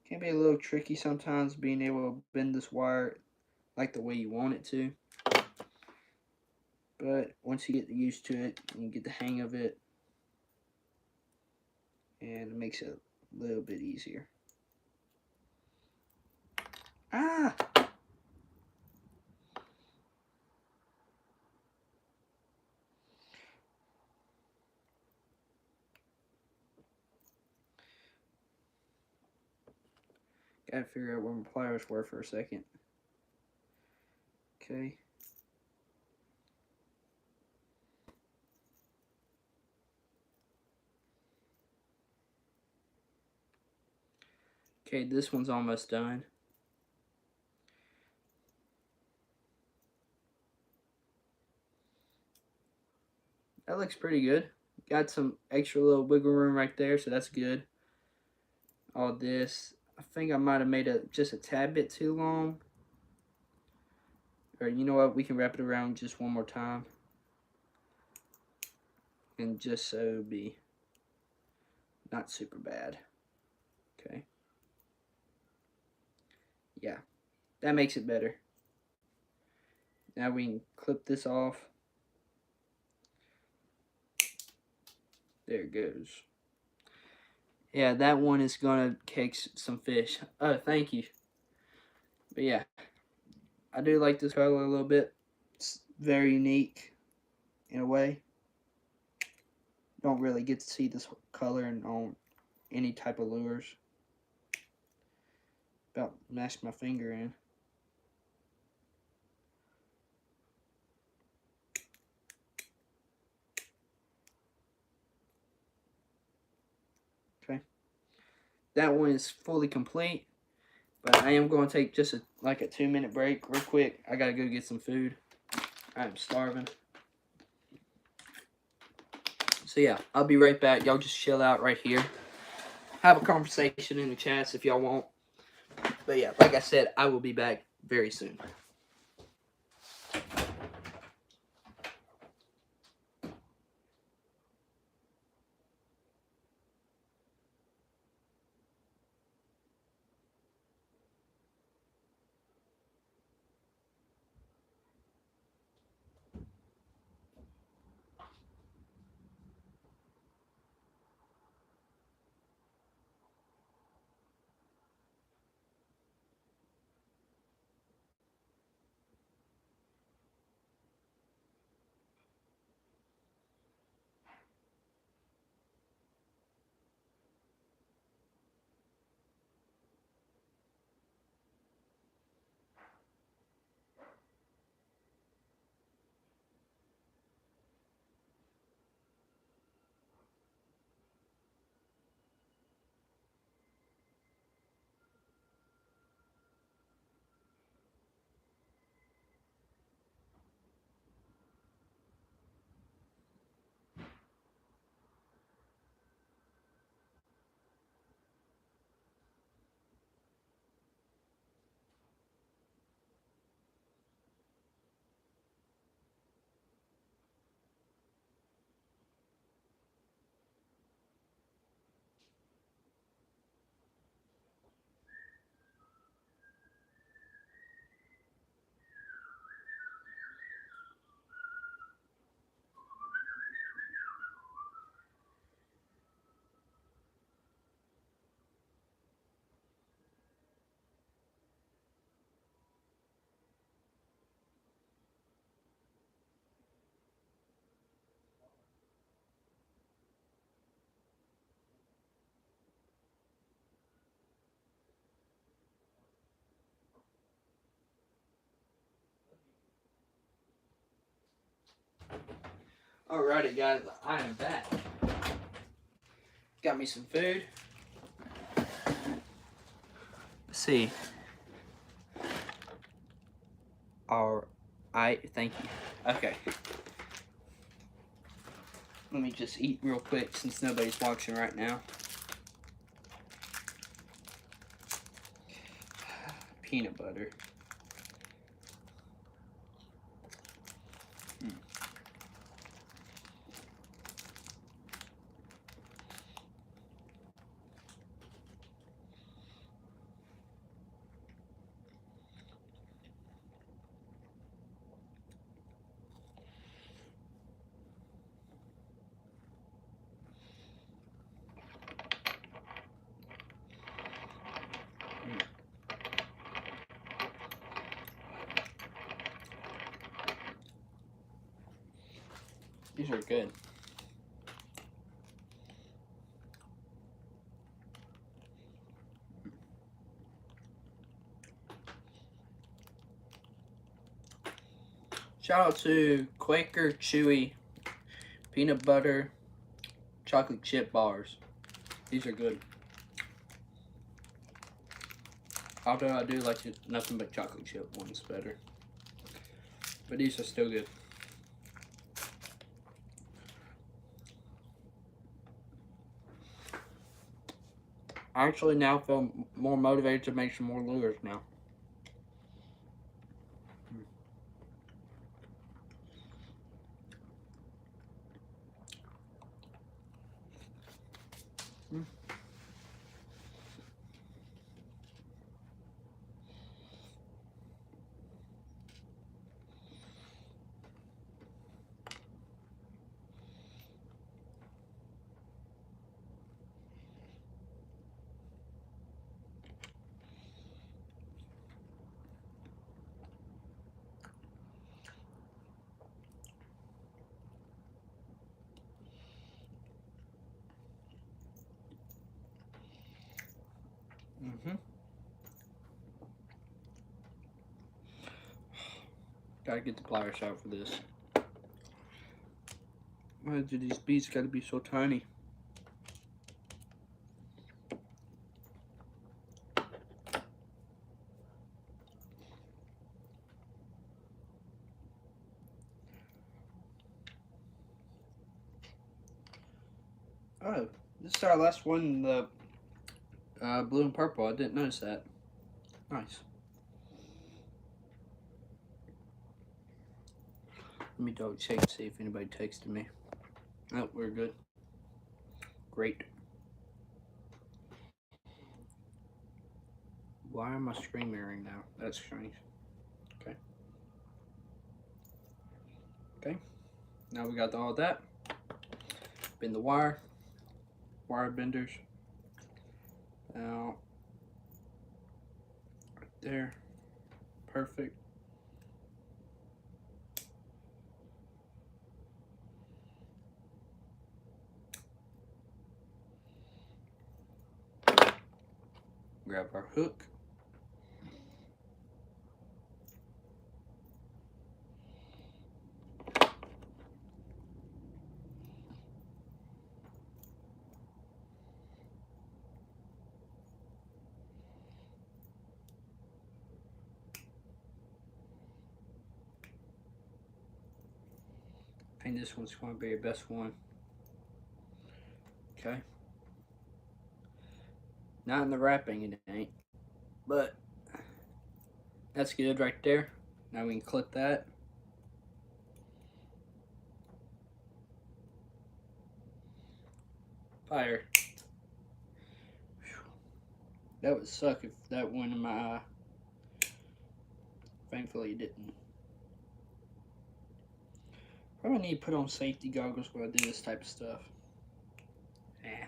Can be a little tricky sometimes being able to bend this wire like the way you want it to. But once you get used to it, you get the hang of it, and it makes it a little bit easier. Ah! Gotta figure out where my pliers were for a second. Okay. Okay, this one's almost done. That looks pretty good. Got some extra little wiggle room right there, so that's good. All this, I think I might have made it just a tad bit too long. Or you know what, we can wrap it around just one more time. And just so it'll be not super bad. Okay. Yeah, that makes it better. Now we can clip this off. There it goes. Yeah, that one is gonna catch some fish. Oh, thank you. But yeah, I do like this color a little bit. It's very unique in a way. Don't really get to see this color on any type of lures. About mashed my finger in. Okay, that one is fully complete. But I am going to take just like a 2-minute break real quick. I gotta go get some food. I'm starving. So yeah, I'll be right back. Y'all just chill out right here. Have a conversation in the chats if y'all want. But yeah, like I said, I will be back very soon. Alrighty, guys, I am back. Got me some food. Let's see. Alright, thank you. Okay. Let me just eat real quick since nobody's watching right now. Peanut butter. These are good. Shout out to Quaker Chewy peanut butter chocolate chip bars. These are good. Although I do like it, nothing but chocolate chip ones better. But these are still good. I actually now feel more motivated to make some more lures now. Gotta get the pliers out for this. Why do these beads gotta be so tiny? Oh, this is our last one, the blue and purple. I didn't notice that. Nice. Let me double check and see if anybody texted me. Oh, we're good. Great. Why am I screen mirroring now? That's strange. Okay. Okay. Now we got all that. Bend the wire benders. Now, right there. Perfect. Grab our hook. I think this one's going to be your best one. Okay. Not in the wrapping, it ain't. But that's good right there. Now we can clip that. Fire. Whew. That would suck if that went in my eye. Thankfully it didn't. Probably need to put on safety goggles when I do this type of stuff. Yeah.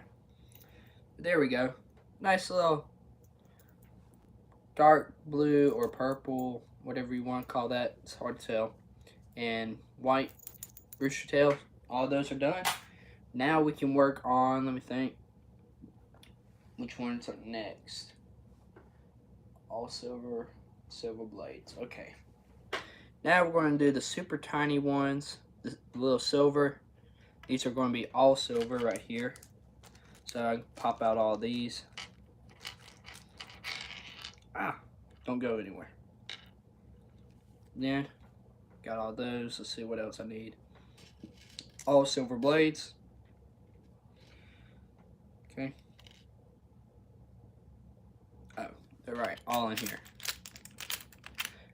But there we go. Nice little dark blue or purple, whatever you want to call that. It's hard to tell. And white rooster tail. All those are done. Now we can work on, let me think, which ones are next. All silver blades. Okay. Now we're going to do the super tiny ones, the little silver. These are going to be all silver right here. So I can pop out all these. Ah, don't go anywhere. Then, got all those. Let's see what else I need. all silver blades. Okay. Oh, they're right, all in here.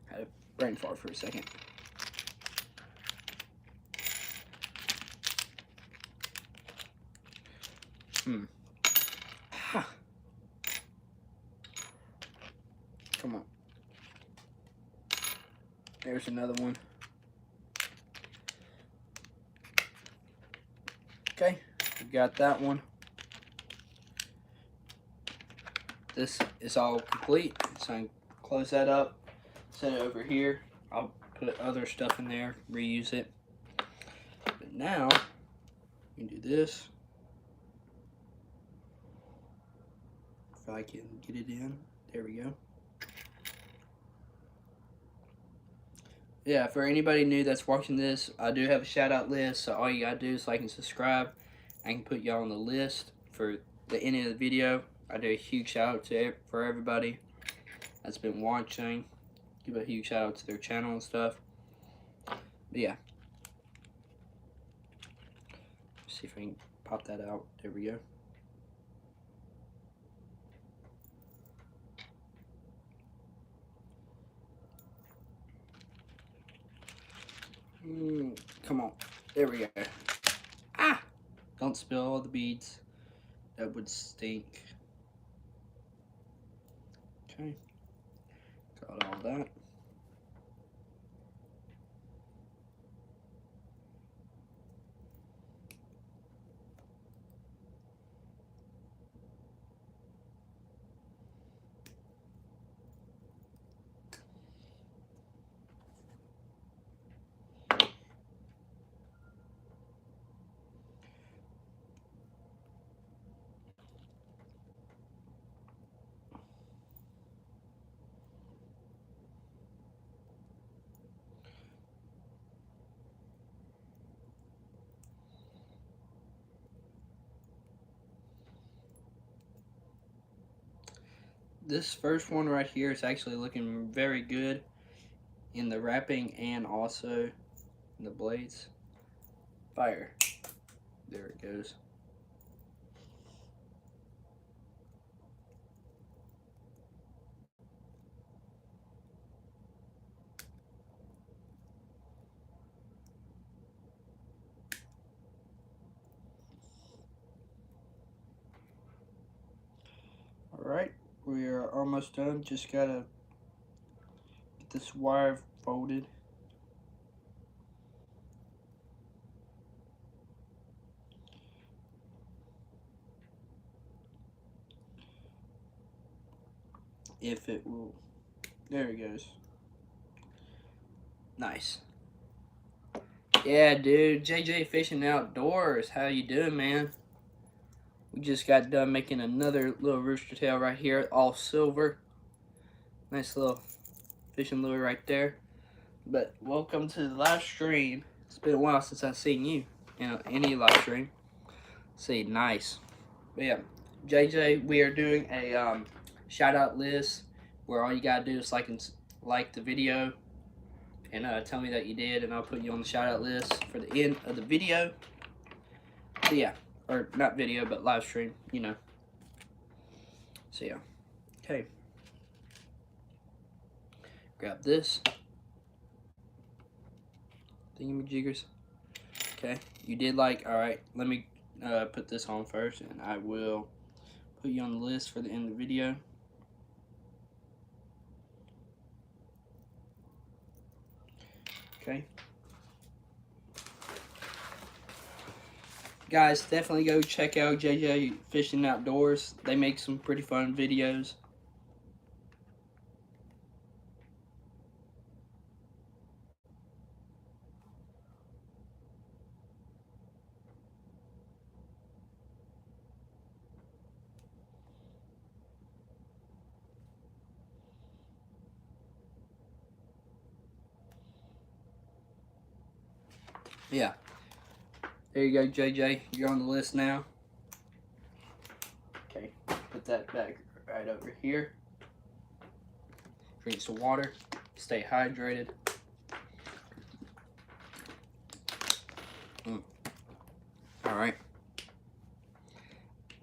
Had a brain fart for a second. Ha. Come on. There's another one. Okay, we got that one. This is all complete, so I can close that up, set it over here. I'll put other stuff in there, reuse it. But now, we can do this. If I can get it in, there we go. Yeah, for anybody new that's watching this, I do have a shout out list, so all you gotta do is like and subscribe. I can put y'all on the list for the end of the video. I do a huge shout out for everybody that's been watching. Give a huge shout out to their channel and stuff. But yeah. See if I can pop that out. There we go. Come on. There we go. Ah! Don't spill all the beads. That would stink. Okay. Got all that. This first one right here is actually looking very good in the wrapping and also in the blades. Fire. There it goes. Alright, we are almost done. Just gotta get this wire folded. If it will. There it goes. Nice. Yeah, dude. JJ Fishing Outdoors. How you doing, man? We just got done making another little rooster tail right here, all silver. Nice little fishing lure right there. But welcome to the live stream. It's been a while since I've seen you in any live stream. See, nice. But yeah, JJ, we are doing a shout out list where all you gotta do is like the video and tell me that you did, and I'll put you on the shout out list for the end of the video. So yeah, or not video, but live stream, you know. So yeah, okay. Grab this. Thingamajiggers. Okay, you did like, alright, let me put this on first, and I will put you on the list for the end of the video. Okay. Guys, definitely go check out JJ Fishing Outdoors. They make some pretty fun videos. Yeah. There you go, JJ. You're on the list now. Okay, put that back right over here. Drink some water. Stay hydrated. Alright.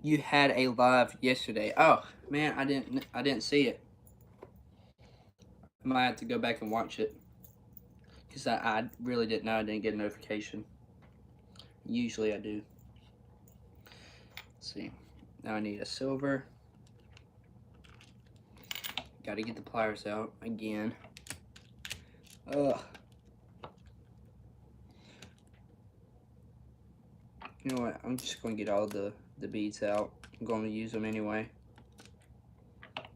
You had a live yesterday. Oh, man, I didn't see it. I might have to go back and watch it. Because I really didn't know. I didn't get a notification. Usually I do. Let's see. Now I need a silver. Gotta get the pliers out again. Ugh. You know what? I'm just going to get all the beads out. I'm going to use them anyway. Let's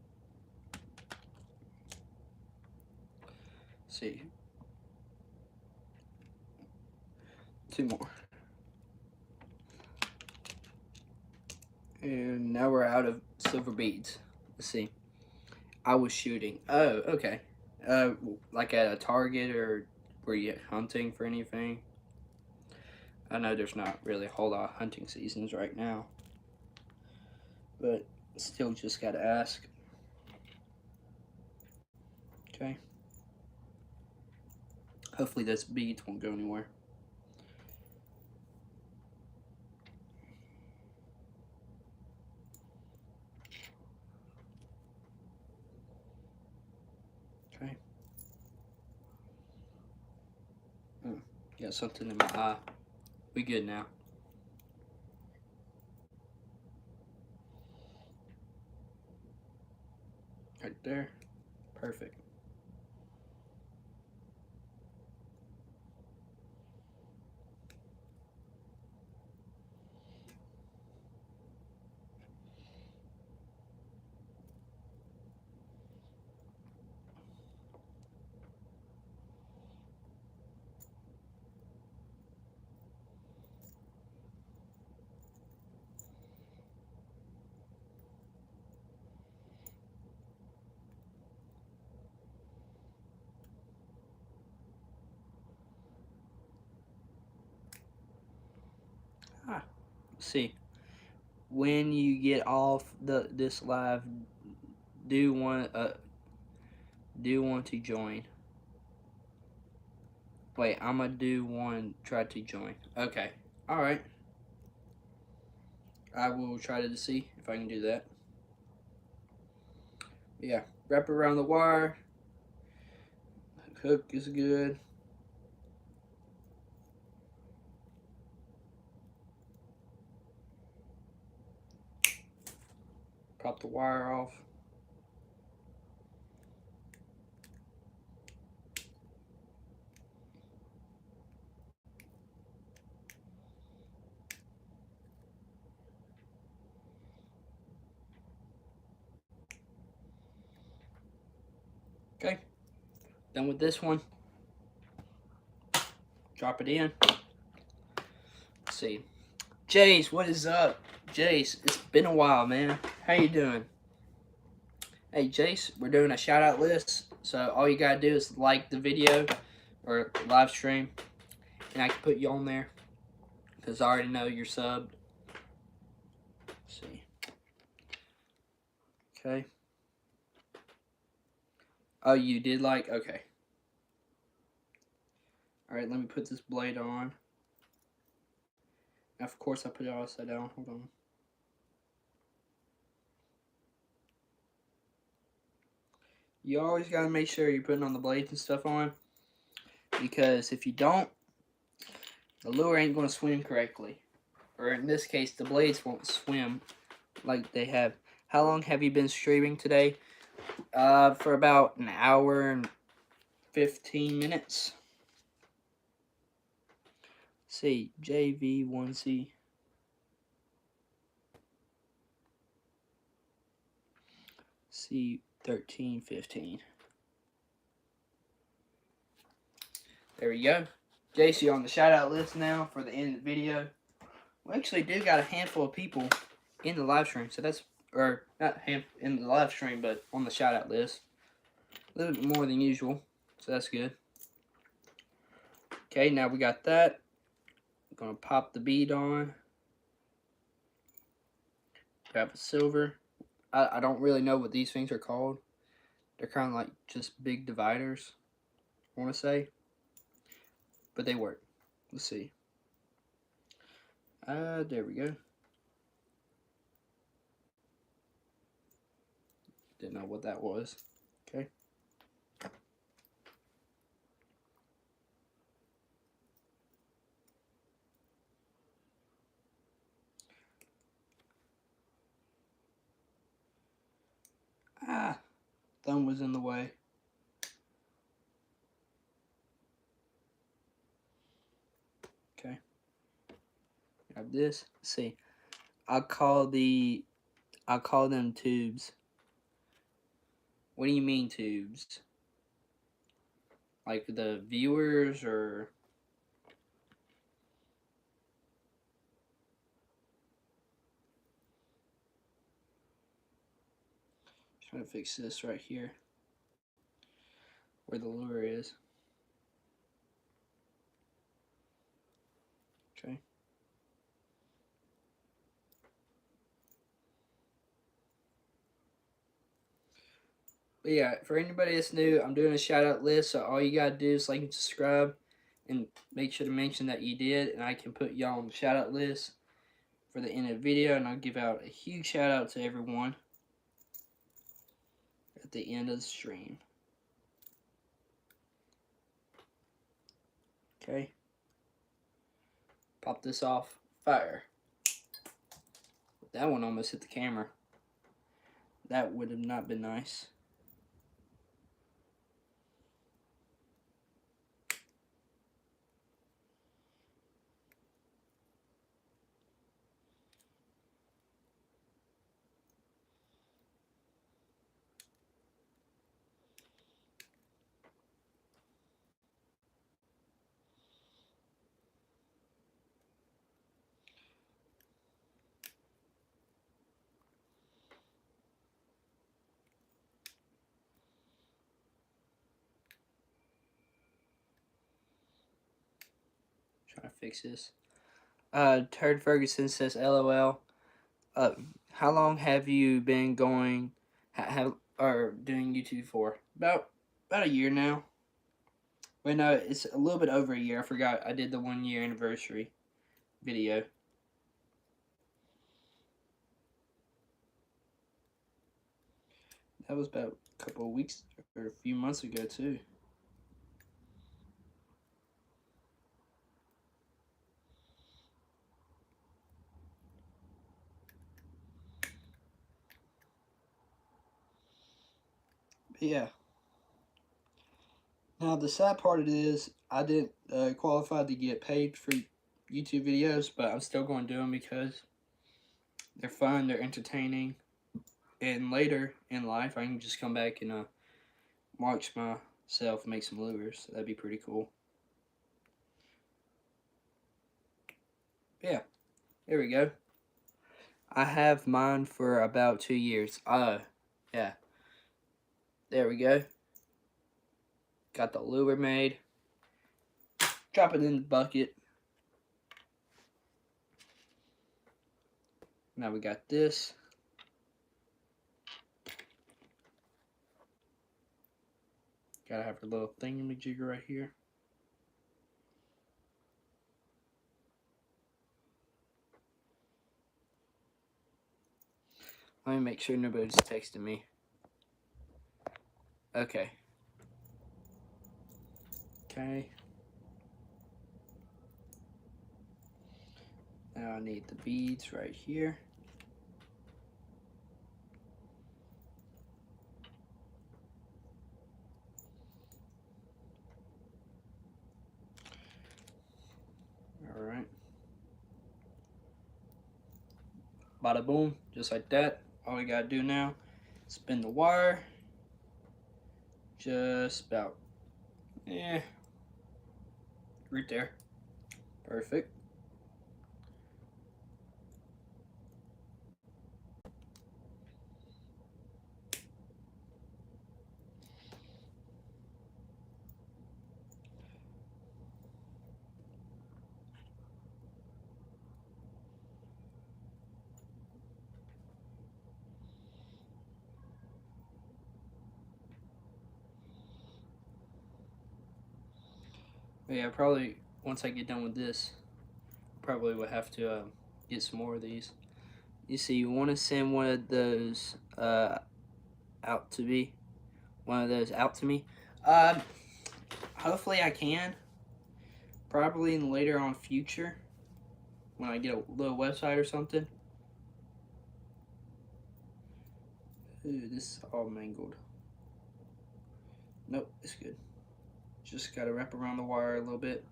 see. 2 more. And now we're out of silver beads. Let's see. I was shooting. Oh, okay. Like at a target, or were you hunting for anything? I know there's not really a whole lot of hunting seasons right now, but still just gotta ask. Okay. Hopefully this beads won't go anywhere. Okay. Got something in my eye. We good now. Right there. Perfect. See, when you get off this live, do want to join. Wait, I'm gonna do one. Try to join. Okay. All right. I will try to see if I can do that. Yeah. Wrap around the wire. Hook is good. Pop the wire off. Okay. Done with this one. Drop it in. Let's see. Jace, what is up? Jace, it's been a while, man. How you doing? Hey, Jace, we're doing a shout out list. So all you gotta do is like the video or live stream, and I can put you on there because I already know you're subbed. Let's see. Okay. Oh, you did like? Okay. Alright, let me put this blade on. Of course, I put it upside down. Hold on. You always gotta make sure you're putting on the blades and stuff on, because if you don't, the lure ain't gonna swim correctly. Or in this case, the blades won't swim like they have. How long have you been streaming today? For about an hour and 15 minutes. Let's see, JV1C. C1315. There we go. Jace, you're on the shout out list now for the end of the video. We actually do got a handful of people in the live stream, so that's, or not in the live stream, but on the shout out list. A little bit more than usual, so that's good. Okay, now we got that. I'm gonna pop the bead on. Grab a silver. I don't really know what these things are called. They're kind of like just big dividers, I want to say. But they work. Let's see. There we go. Didn't know what that was. Okay. Thumb was in the way. Okay. Grab this. Let's see. I'll call them tubes. What do you mean tubes? Like the viewers or trying to fix this right here where the lure is. Okay. But yeah, for anybody that's new, I'm doing a shout out list. So all you gotta do is like and subscribe, and make sure to mention that you did, and I can put y'all on the shout out list for the end of the video, and I'll give out a huge shout out to everyone at the end of the stream. Okay. Pop this off. Fire. That one almost hit the camera. That would have not been nice. Trying to fix this. Turd Ferguson says, LOL. How long have you been going, or doing YouTube for? About a year now. Wait, no, it's a little bit over a year. I forgot I did the 1 year anniversary video. That was about a couple of weeks or a few months ago too. But yeah. Now the sad part of it is I didn't qualify to get paid for YouTube videos, but I'm still going to do them because they're fun, they're entertaining, and later in life I can just come back and watch myself make some lures. That'd be pretty cool. Yeah, there we go. I have mine for about 2 years. Yeah. There we go. Got the lure made. Drop it in the bucket. Now we got this. Gotta have a little thingamajigger right here. Let me make sure nobody's texting me. Okay. Okay. Now I need the beads right here. Alright. Bada boom. Just like that. All we gotta do now, spin the wire. Just about, right there. Perfect. But yeah, probably once I get done with this, probably will have to get some more of these. You see, you want to send one of those out to me. One of those out to me. Hopefully I can. Probably in later on future when I get a little website or something. Ooh, this is all mangled. Nope, it's good. Just gotta wrap around the wire a little bit.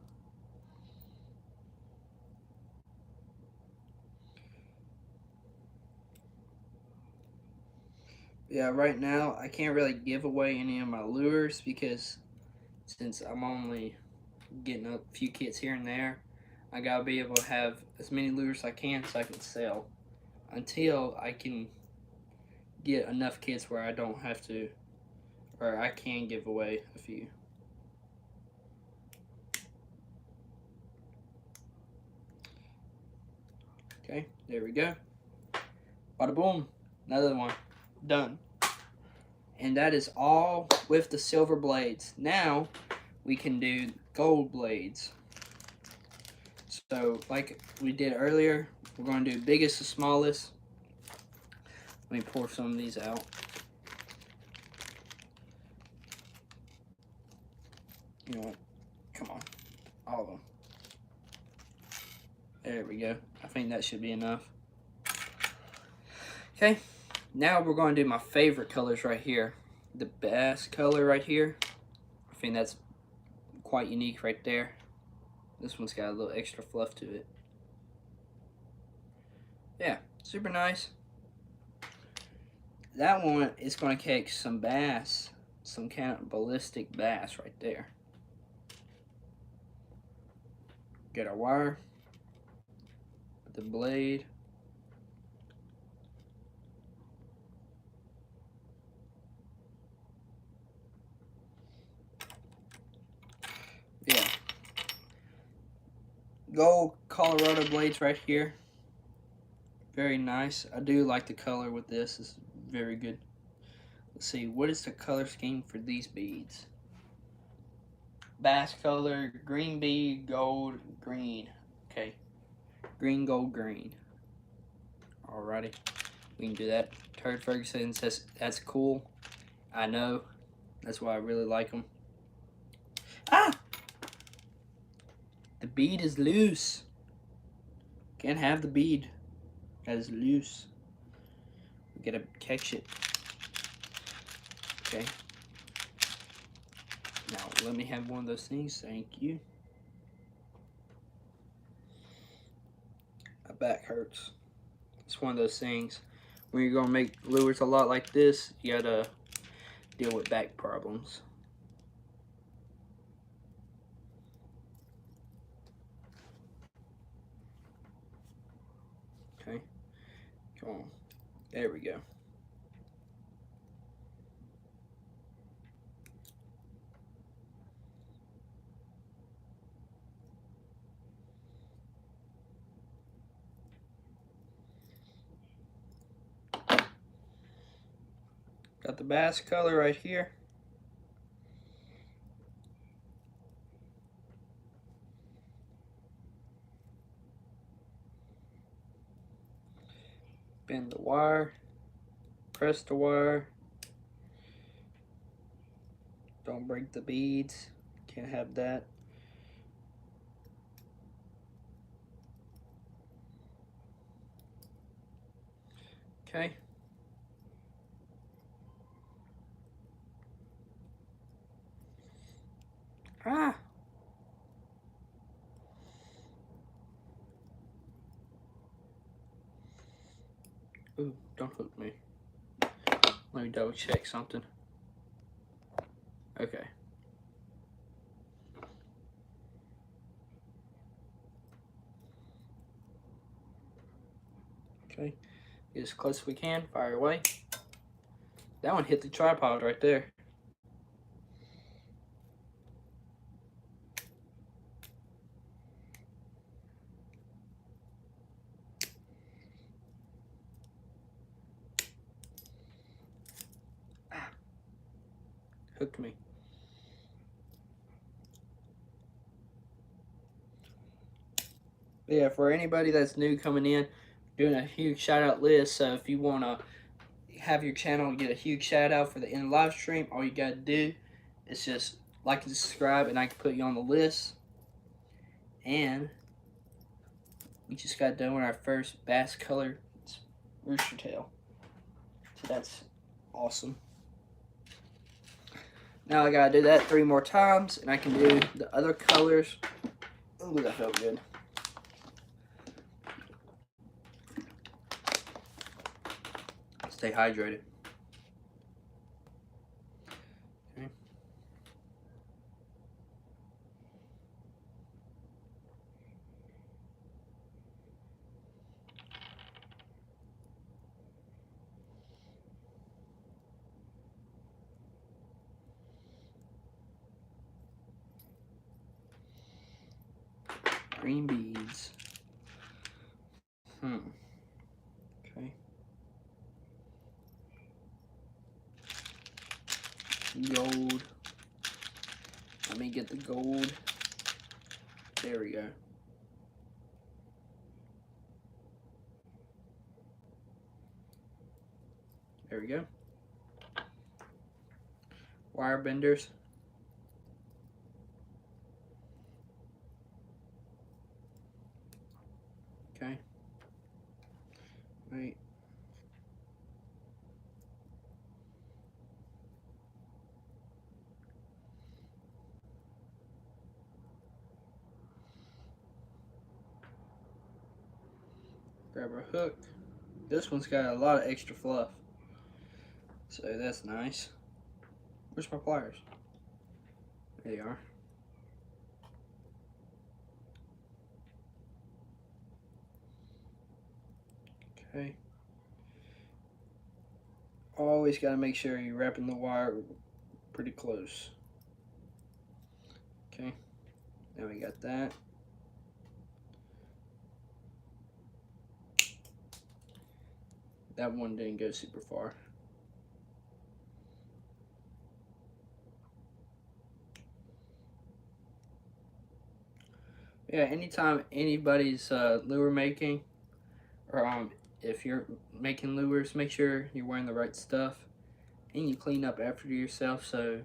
Yeah, right now I can't really give away any of my lures because since I'm only getting a few kits here and there, I gotta be able to have as many lures as I can so I can sell until I can get enough kits where I don't have to, or I can give away a few. Okay, there we go. Bada boom, another one, done. And that is all with the silver blades. Now we can do gold blades. So like we did earlier, we're going to do biggest to smallest. Let me pour some of these out. You know what? Come on, all of them. There we go. I think that should be enough. Okay, now we're going to do my favorite colors right here. The bass color right here. I think that's quite unique right there. This one's got a little extra fluff to it. Yeah, super nice. That one is going to catch some bass, some kind of ballistic bass right there. Get our wire, the blade. Yeah. Gold Colorado blades right here. Very nice. I do like the color with this. It's very good. Let's see, what is the color scheme for these beads? Bass color, green bead, gold, green. Okay. Green, gold, green. Alrighty. We can do that. Turd Ferguson says that's cool. I know. That's why I really like them. Ah! The bead is loose. Can't have the bead. That is loose. We gotta catch it. Okay. Now let me have one of those things. Thank you. My back hurts. It's one of those things. When you're gonna make lures a lot like this, you gotta deal with back problems. Okay. Come on. There we go. Got the bass color right here. Bend the wire. Press the wire. Don't break the beads. Can't have that. Okay. Ah! Ooh, don't hook me. Let me double check something. Okay. Okay. Get as close as we can. Fire away. That one hit the tripod right there. Ah. Hooked me. But yeah, for anybody that's new coming in, doing a huge shout out list. So if you want to have your channel get a huge shout out for the end live stream, all you got to do is just like and subscribe, and I can put you on the list. And we just got done with our first bass color rooster tail. So that's awesome. Now I gotta do that 3 more times, and I can do the other colors. Oh, that felt good. Stay hydrated. Okay. Green beads. Okay. Gold. Let me get the gold. There we go. There we go. Wire benders. Okay. Right. Grab our hook. This one's got a lot of extra fluff, so that's nice. Where's my pliers? There they are. Okay. Always got to make sure you're wrapping the wire pretty close. Okay. Now we got that. That one didn't go super far. Yeah, anytime anybody's lure making, or if you're making lures, make sure you're wearing the right stuff, and you clean up after yourself, so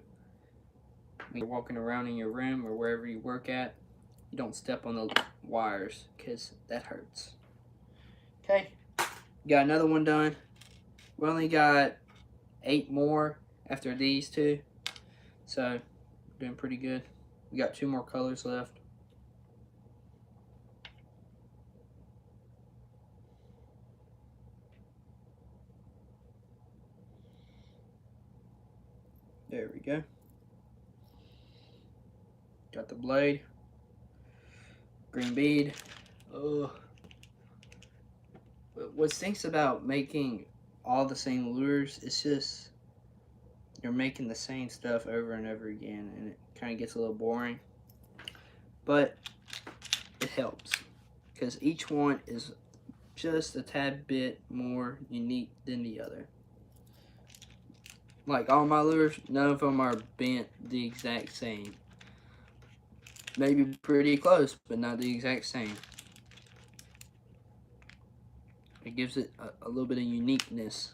when you're walking around in your room or wherever you work at, you don't step on the wires, because that hurts. Okay, got another one done. We only got 8 more after these 2, so doing pretty good. We got 2 more colors left. There we go. Got the blade, green bead. Oh, what stinks about making all the same lures, it's just you're making the same stuff over and over again, and it kind of gets a little boring. But it helps because each one is just a tad bit more unique than the other. Like all my lures, none of them are bent the exact same. Maybe pretty close, but not the exact same. It gives it a little bit of uniqueness,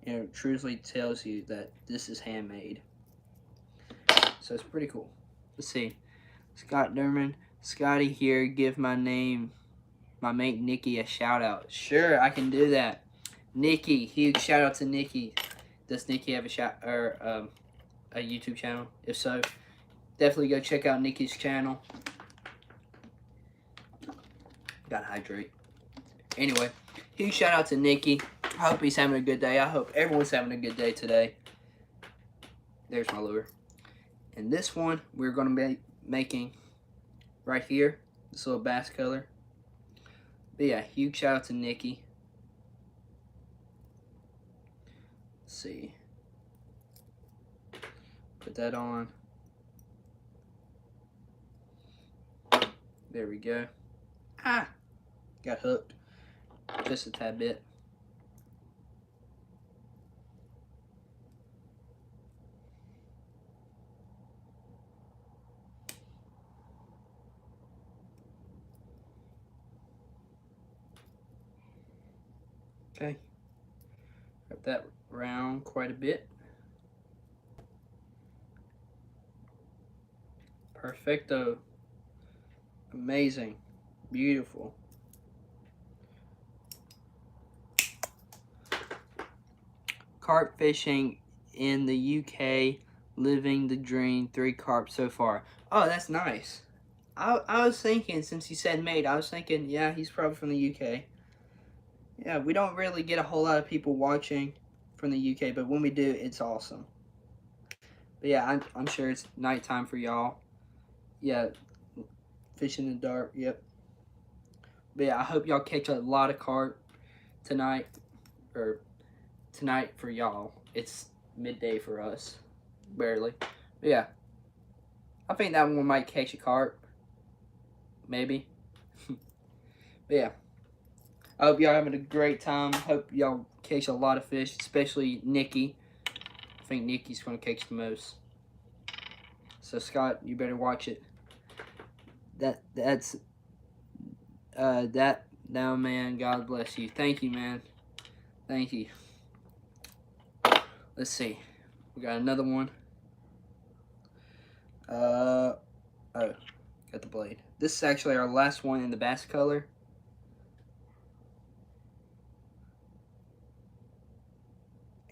and it truly tells you that this is handmade. So it's pretty cool. Let's see. Scott Derman. Scotty here, give my mate Nikki a shout out. Sure, I can do that. Nikki, huge shout out to Nikki. Does Nikki have a YouTube channel? If so, definitely go check out Nikki's channel. Gotta hydrate. Anyway, huge shout out to Nikki. I hope he's having a good day. I hope everyone's having a good day today. There's my lure. And this one we're going to be making right here. This little bass color. But yeah, huge shout out to Nikki. Let's see. Put that on. There we go. Ah! Got hooked. Just a tad bit. Okay. Wrap that around quite a bit. Perfecto. Amazing. Beautiful. Carp fishing in the UK, living the dream, 3 carp so far. Oh, that's nice. I was thinking, since he said mate, I was thinking, yeah, he's probably from the UK. Yeah, we don't really get a whole lot of people watching from the UK, but when we do, it's awesome. But yeah, I'm sure it's nighttime for y'all. Yeah, fishing in the dark, yep. But yeah, I hope y'all catch a lot of carp tonight, or tonight for y'all. It's midday for us, barely. But yeah, I think that one might catch a carp, maybe. But yeah, I hope y'all having a great time. Hope y'all catch a lot of fish, especially Nikki. I think Nikki's gonna catch the most. So Scott, you better watch it. That's that now, man. God bless you. Thank you, man. Thank you. Let's see. We got another one. Oh, got the blade. This is actually our last one in the bass color.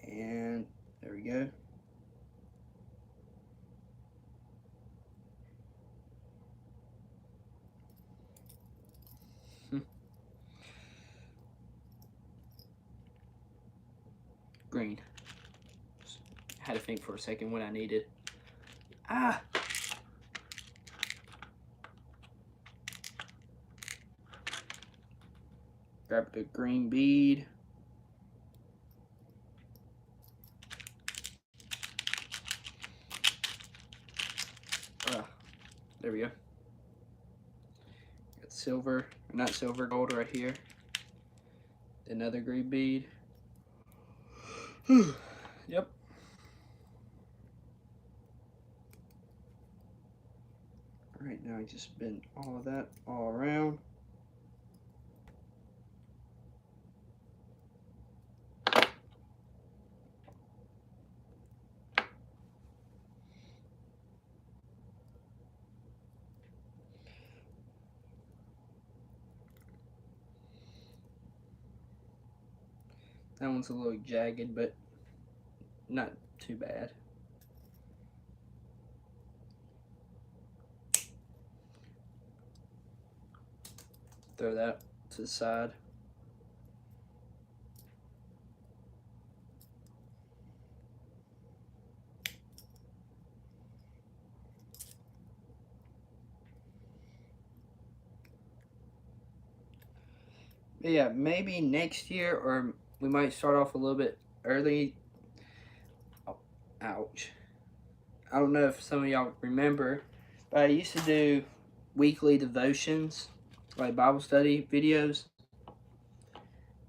And there we go. Green. Just had to think for a second what I needed. Ah! Grab the green bead. There we go. Got silver, not silver, gold right here. Another green bead. Yep. Alright, now I just bend all of that all around. That one's a little jagged, but not too bad. Throw that to the side. But yeah, maybe next year, or we might start off a little bit early. Oh, ouch. I don't know if some of y'all remember, but I used to do weekly devotions, like Bible study videos.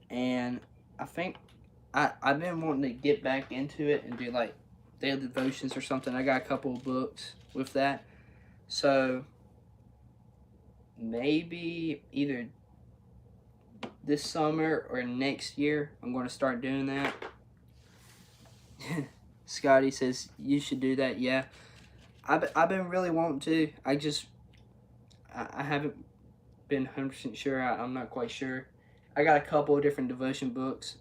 And I think I've been wanting to get back into it and do like daily devotions or something. I got a couple of books with that. So maybe either this summer or next year, I'm going to start doing that. Scotty says you should do that. Yeah, I've been really wanting to. I haven't been 100% sure. I'm not quite sure. I got a couple of different devotion books.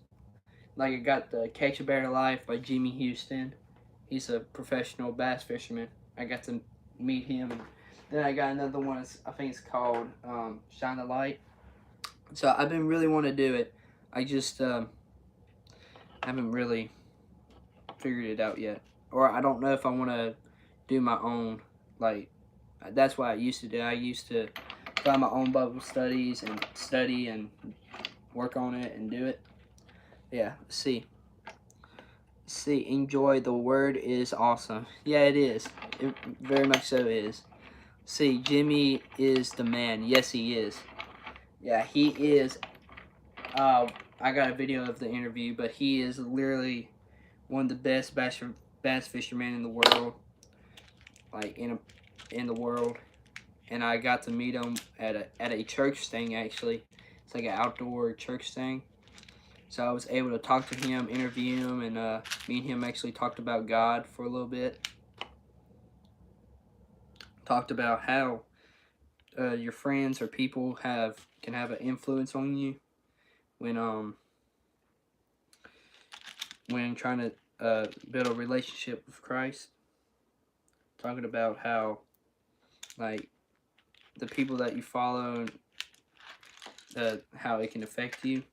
Like I got the Catch a Bear Life by Jimmy Houston. He's a professional bass fisherman. I got to meet him. And then I got another one. I think it's called Shine the Light. So I've been really wanting to do it. I just haven't really figured it out yet. Or I don't know if I want to do my own. Like, that's what I used to do. I used to find my own Bible studies and study and work on it and do it. Yeah, see, enjoy. The word is awesome. Yeah, it is. It very much so is. See, Jimmy is the man. Yes, he is. Yeah, he is. I got a video of the interview, but he is literally one of the best bass fishermen in the world. Like in the world, and I got to meet him at a church thing. Actually, it's like an outdoor church thing. So I was able to talk to him, interview him, and me and him actually talked about God for a little bit. Talked about how your friends or people can have an influence on you when trying to build a relationship with Christ. Talking about how, like, the people that you follow, how it can affect you.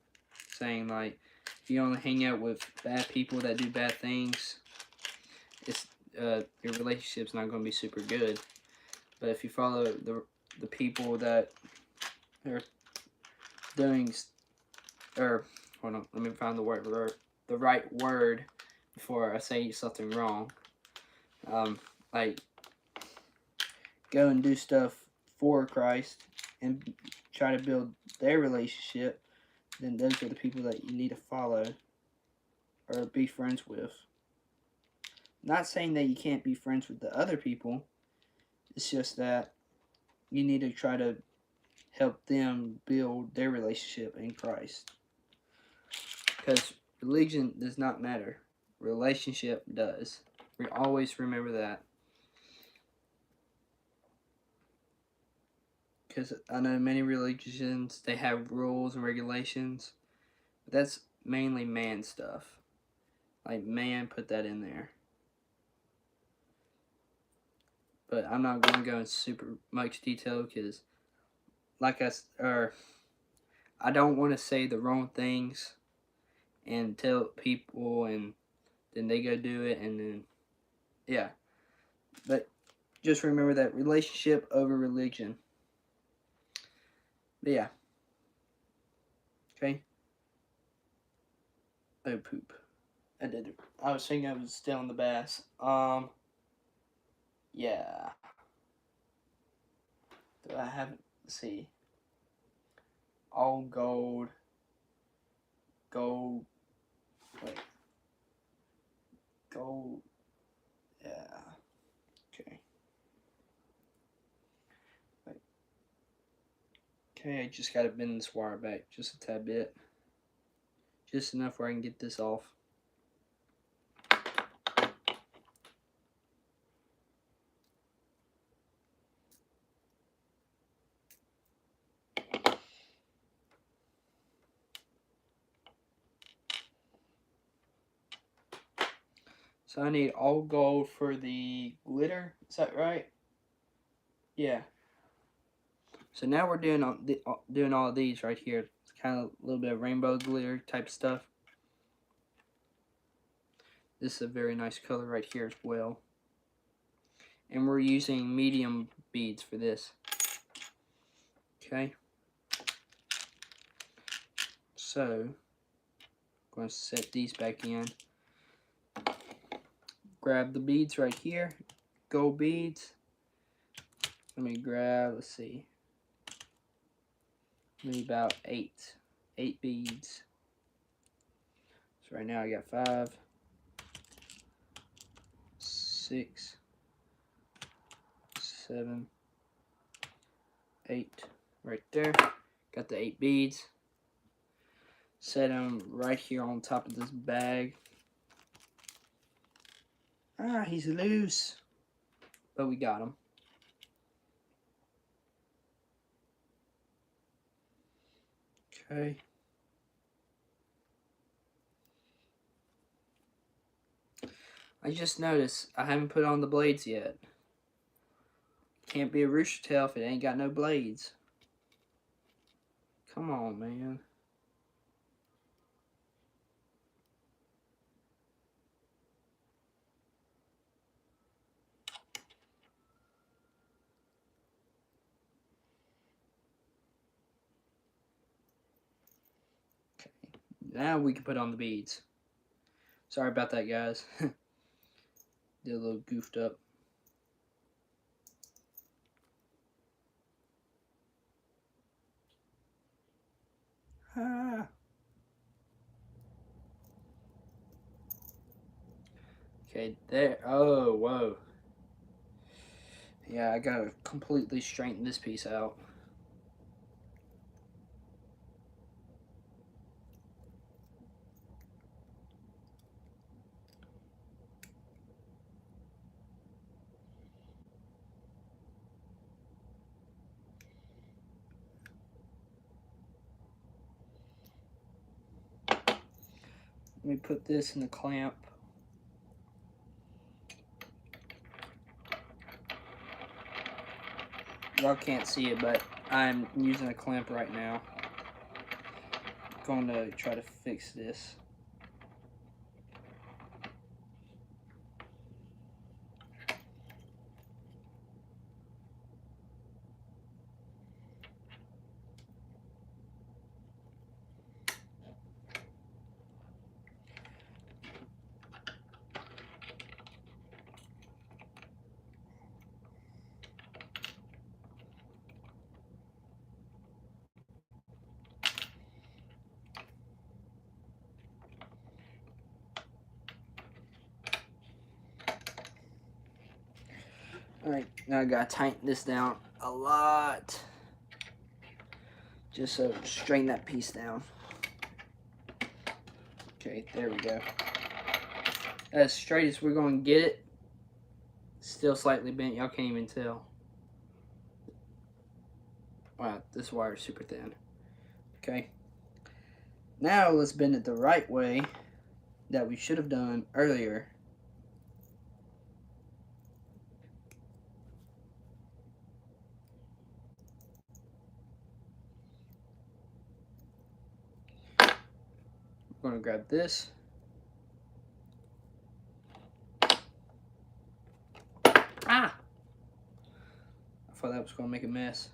Saying, like, if you only hang out with bad people that do bad things, it's your relationship's not going to be super good. But if you follow the people that are doing, or hold on, let me find the right word before I say something wrong. Like, go and do stuff for Christ and try to build their relationship, then those are the people that you need to follow or be friends with. Not saying that you can't be friends with the other people. It's just that you need to try to help them build their relationship in Christ. Because religion does not matter. Relationship does. We always remember that. Because I know many religions, they have rules and regulations. But that's mainly man stuff. Like, man put that in there. But I'm not going to go in super much detail because, I don't want to say the wrong things and tell people and then they go do it and then, yeah. But just remember that relationship over religion. But yeah. Okay. Oh, poop. I did it. I was thinking I was still in the bass. Yeah. Do I have, let's see. All gold. Gold. Wait. Gold. Yeah. Okay. Wait. Okay, I just gotta bend this wire back just a tad bit. Just enough where I can get this off. So I need all gold for the glitter. Is that right? Yeah. So now we're doing all of these right here. It's kind of a little bit of rainbow glitter type stuff. This is a very nice color right here as well. And we're using medium beads for this. Okay. So, I'm going to set these back in. Grab the beads right here. Gold beads. Let me grab, let's see. Maybe about 8 beads. So right now I got 5, 6, 7, 8 right there. Got the 8 beads. Set them right here on top of this bag. Ah, he's loose. But we got him. Okay. I just noticed I haven't put on the blades yet. Can't be a rooster tail if it ain't got no blades. Come on, man. Okay. Now we can put on the beads. Sorry about that, guys. Did a little goofed up. Ah. Okay, there. Oh, whoa. Yeah, I gotta completely straighten this piece out. Let me put this in the clamp. Y'all can't see it, but I'm using a clamp right now. I'm going to try to fix this. Alright, now I gotta tighten this down a lot. Just so straighten that piece down. Okay, there we go. As straight as we're gonna get it. Still slightly bent, y'all can't even tell. Wow, this wire is super thin. Okay. Now let's bend it the right way that we should have done earlier. We're going to grab this. Ah! I thought that was going to make a mess.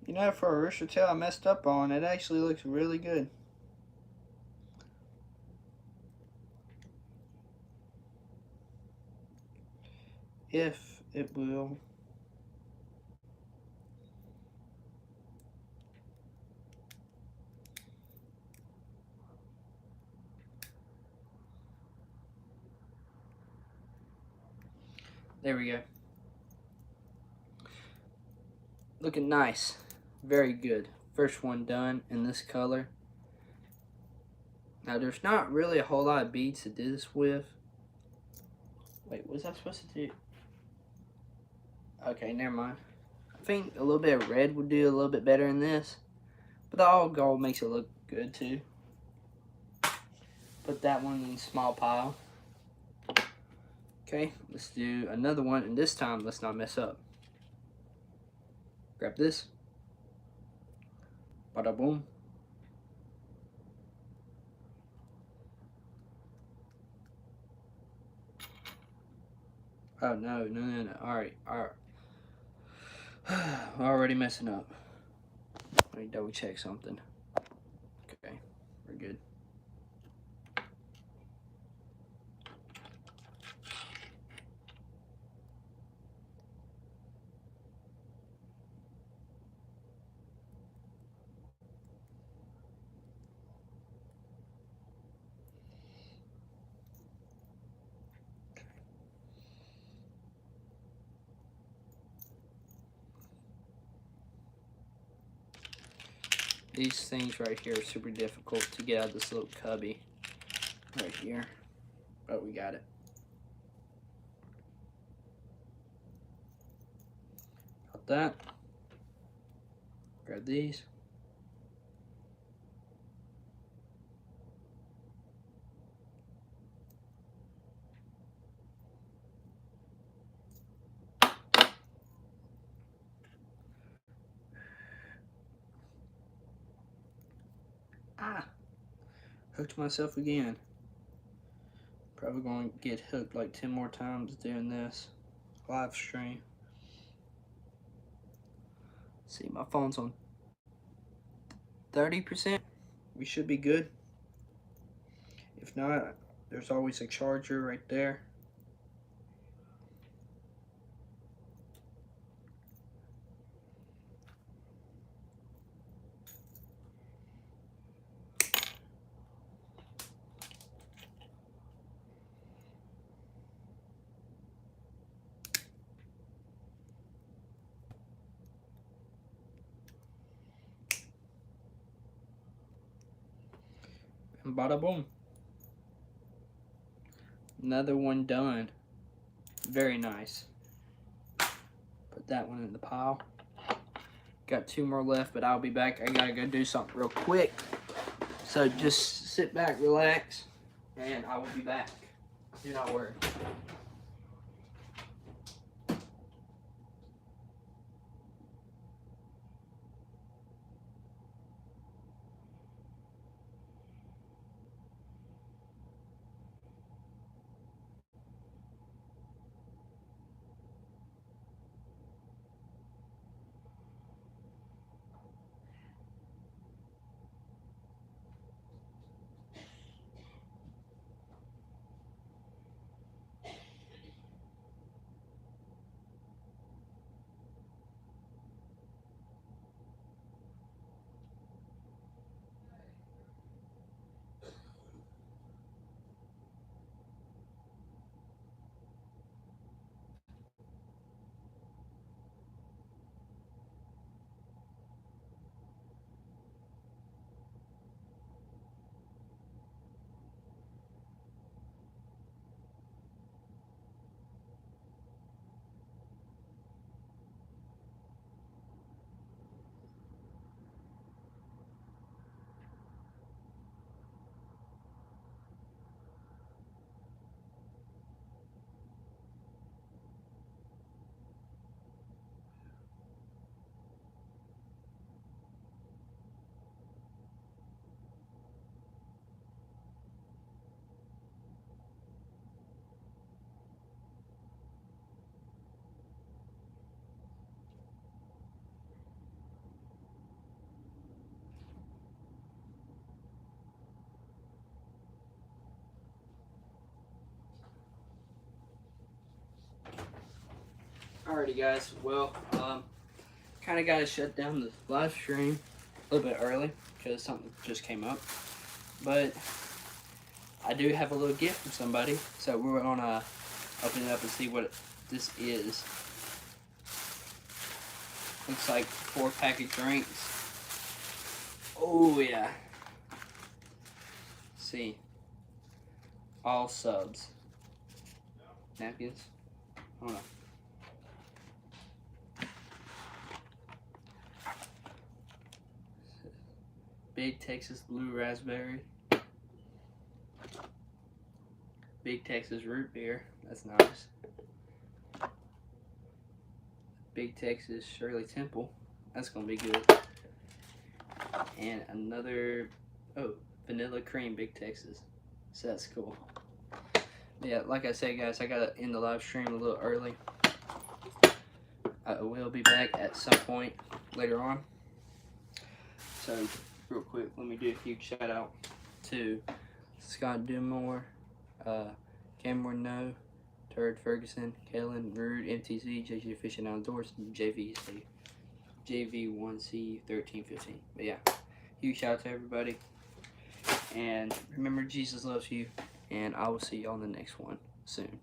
You know, for a rooster tail I messed up on, it actually looks really good. If it will. There we go. Looking nice. Very good. First one done in this color. Now there's not really a whole lot of beads to do this with. Wait, what was I supposed to do? Okay, never mind. I think a little bit of red would do a little bit better in this. But the all gold makes it look good too. Put that one in a small pile. Okay, let's do another one, and this time let's not mess up. Grab this. Bada boom. Oh no. Alright. Already messing up. Let me double check something. Okay, we're good. These things right here are super difficult to get out of this little cubby right here, but we got it. Got that. Grab these. Ah! Hooked myself again. Probably going to get hooked like 10 more times doing this live stream. See, my phone's on 30%. We should be good. If not, there's always a charger right there. And bada boom. Another one done. Very nice. Put that one in the pile. Got 2 more left, but I'll be back. I gotta go do something real quick. So just sit back, relax, and I will be back. Do not worry. Alrighty guys, well, kind of got to shut down the live stream a little bit early because something just came up. But I do have a little gift from somebody, so we're gonna open it up and see what this is. Looks like 4 package drinks. Oh yeah. Let's see. All subs. Napkins. Hold on. Big Texas Blue Raspberry. Big Texas Root Beer. That's nice. Big Texas Shirley Temple. That's gonna be good. And another, Vanilla Cream Big Texas. So that's cool. Yeah, like I said guys, I gotta end the live stream a little early. I will be back at some point later on. So real quick, let me do a huge shout out to Scott Dumore, Cameron No, Turd Ferguson, Kellen, Rude, MTZ, JJ Fishing Outdoors, and JV1C 1315. But yeah, huge shout out to everybody. And remember, Jesus loves you, and I will see y'all in the next one soon.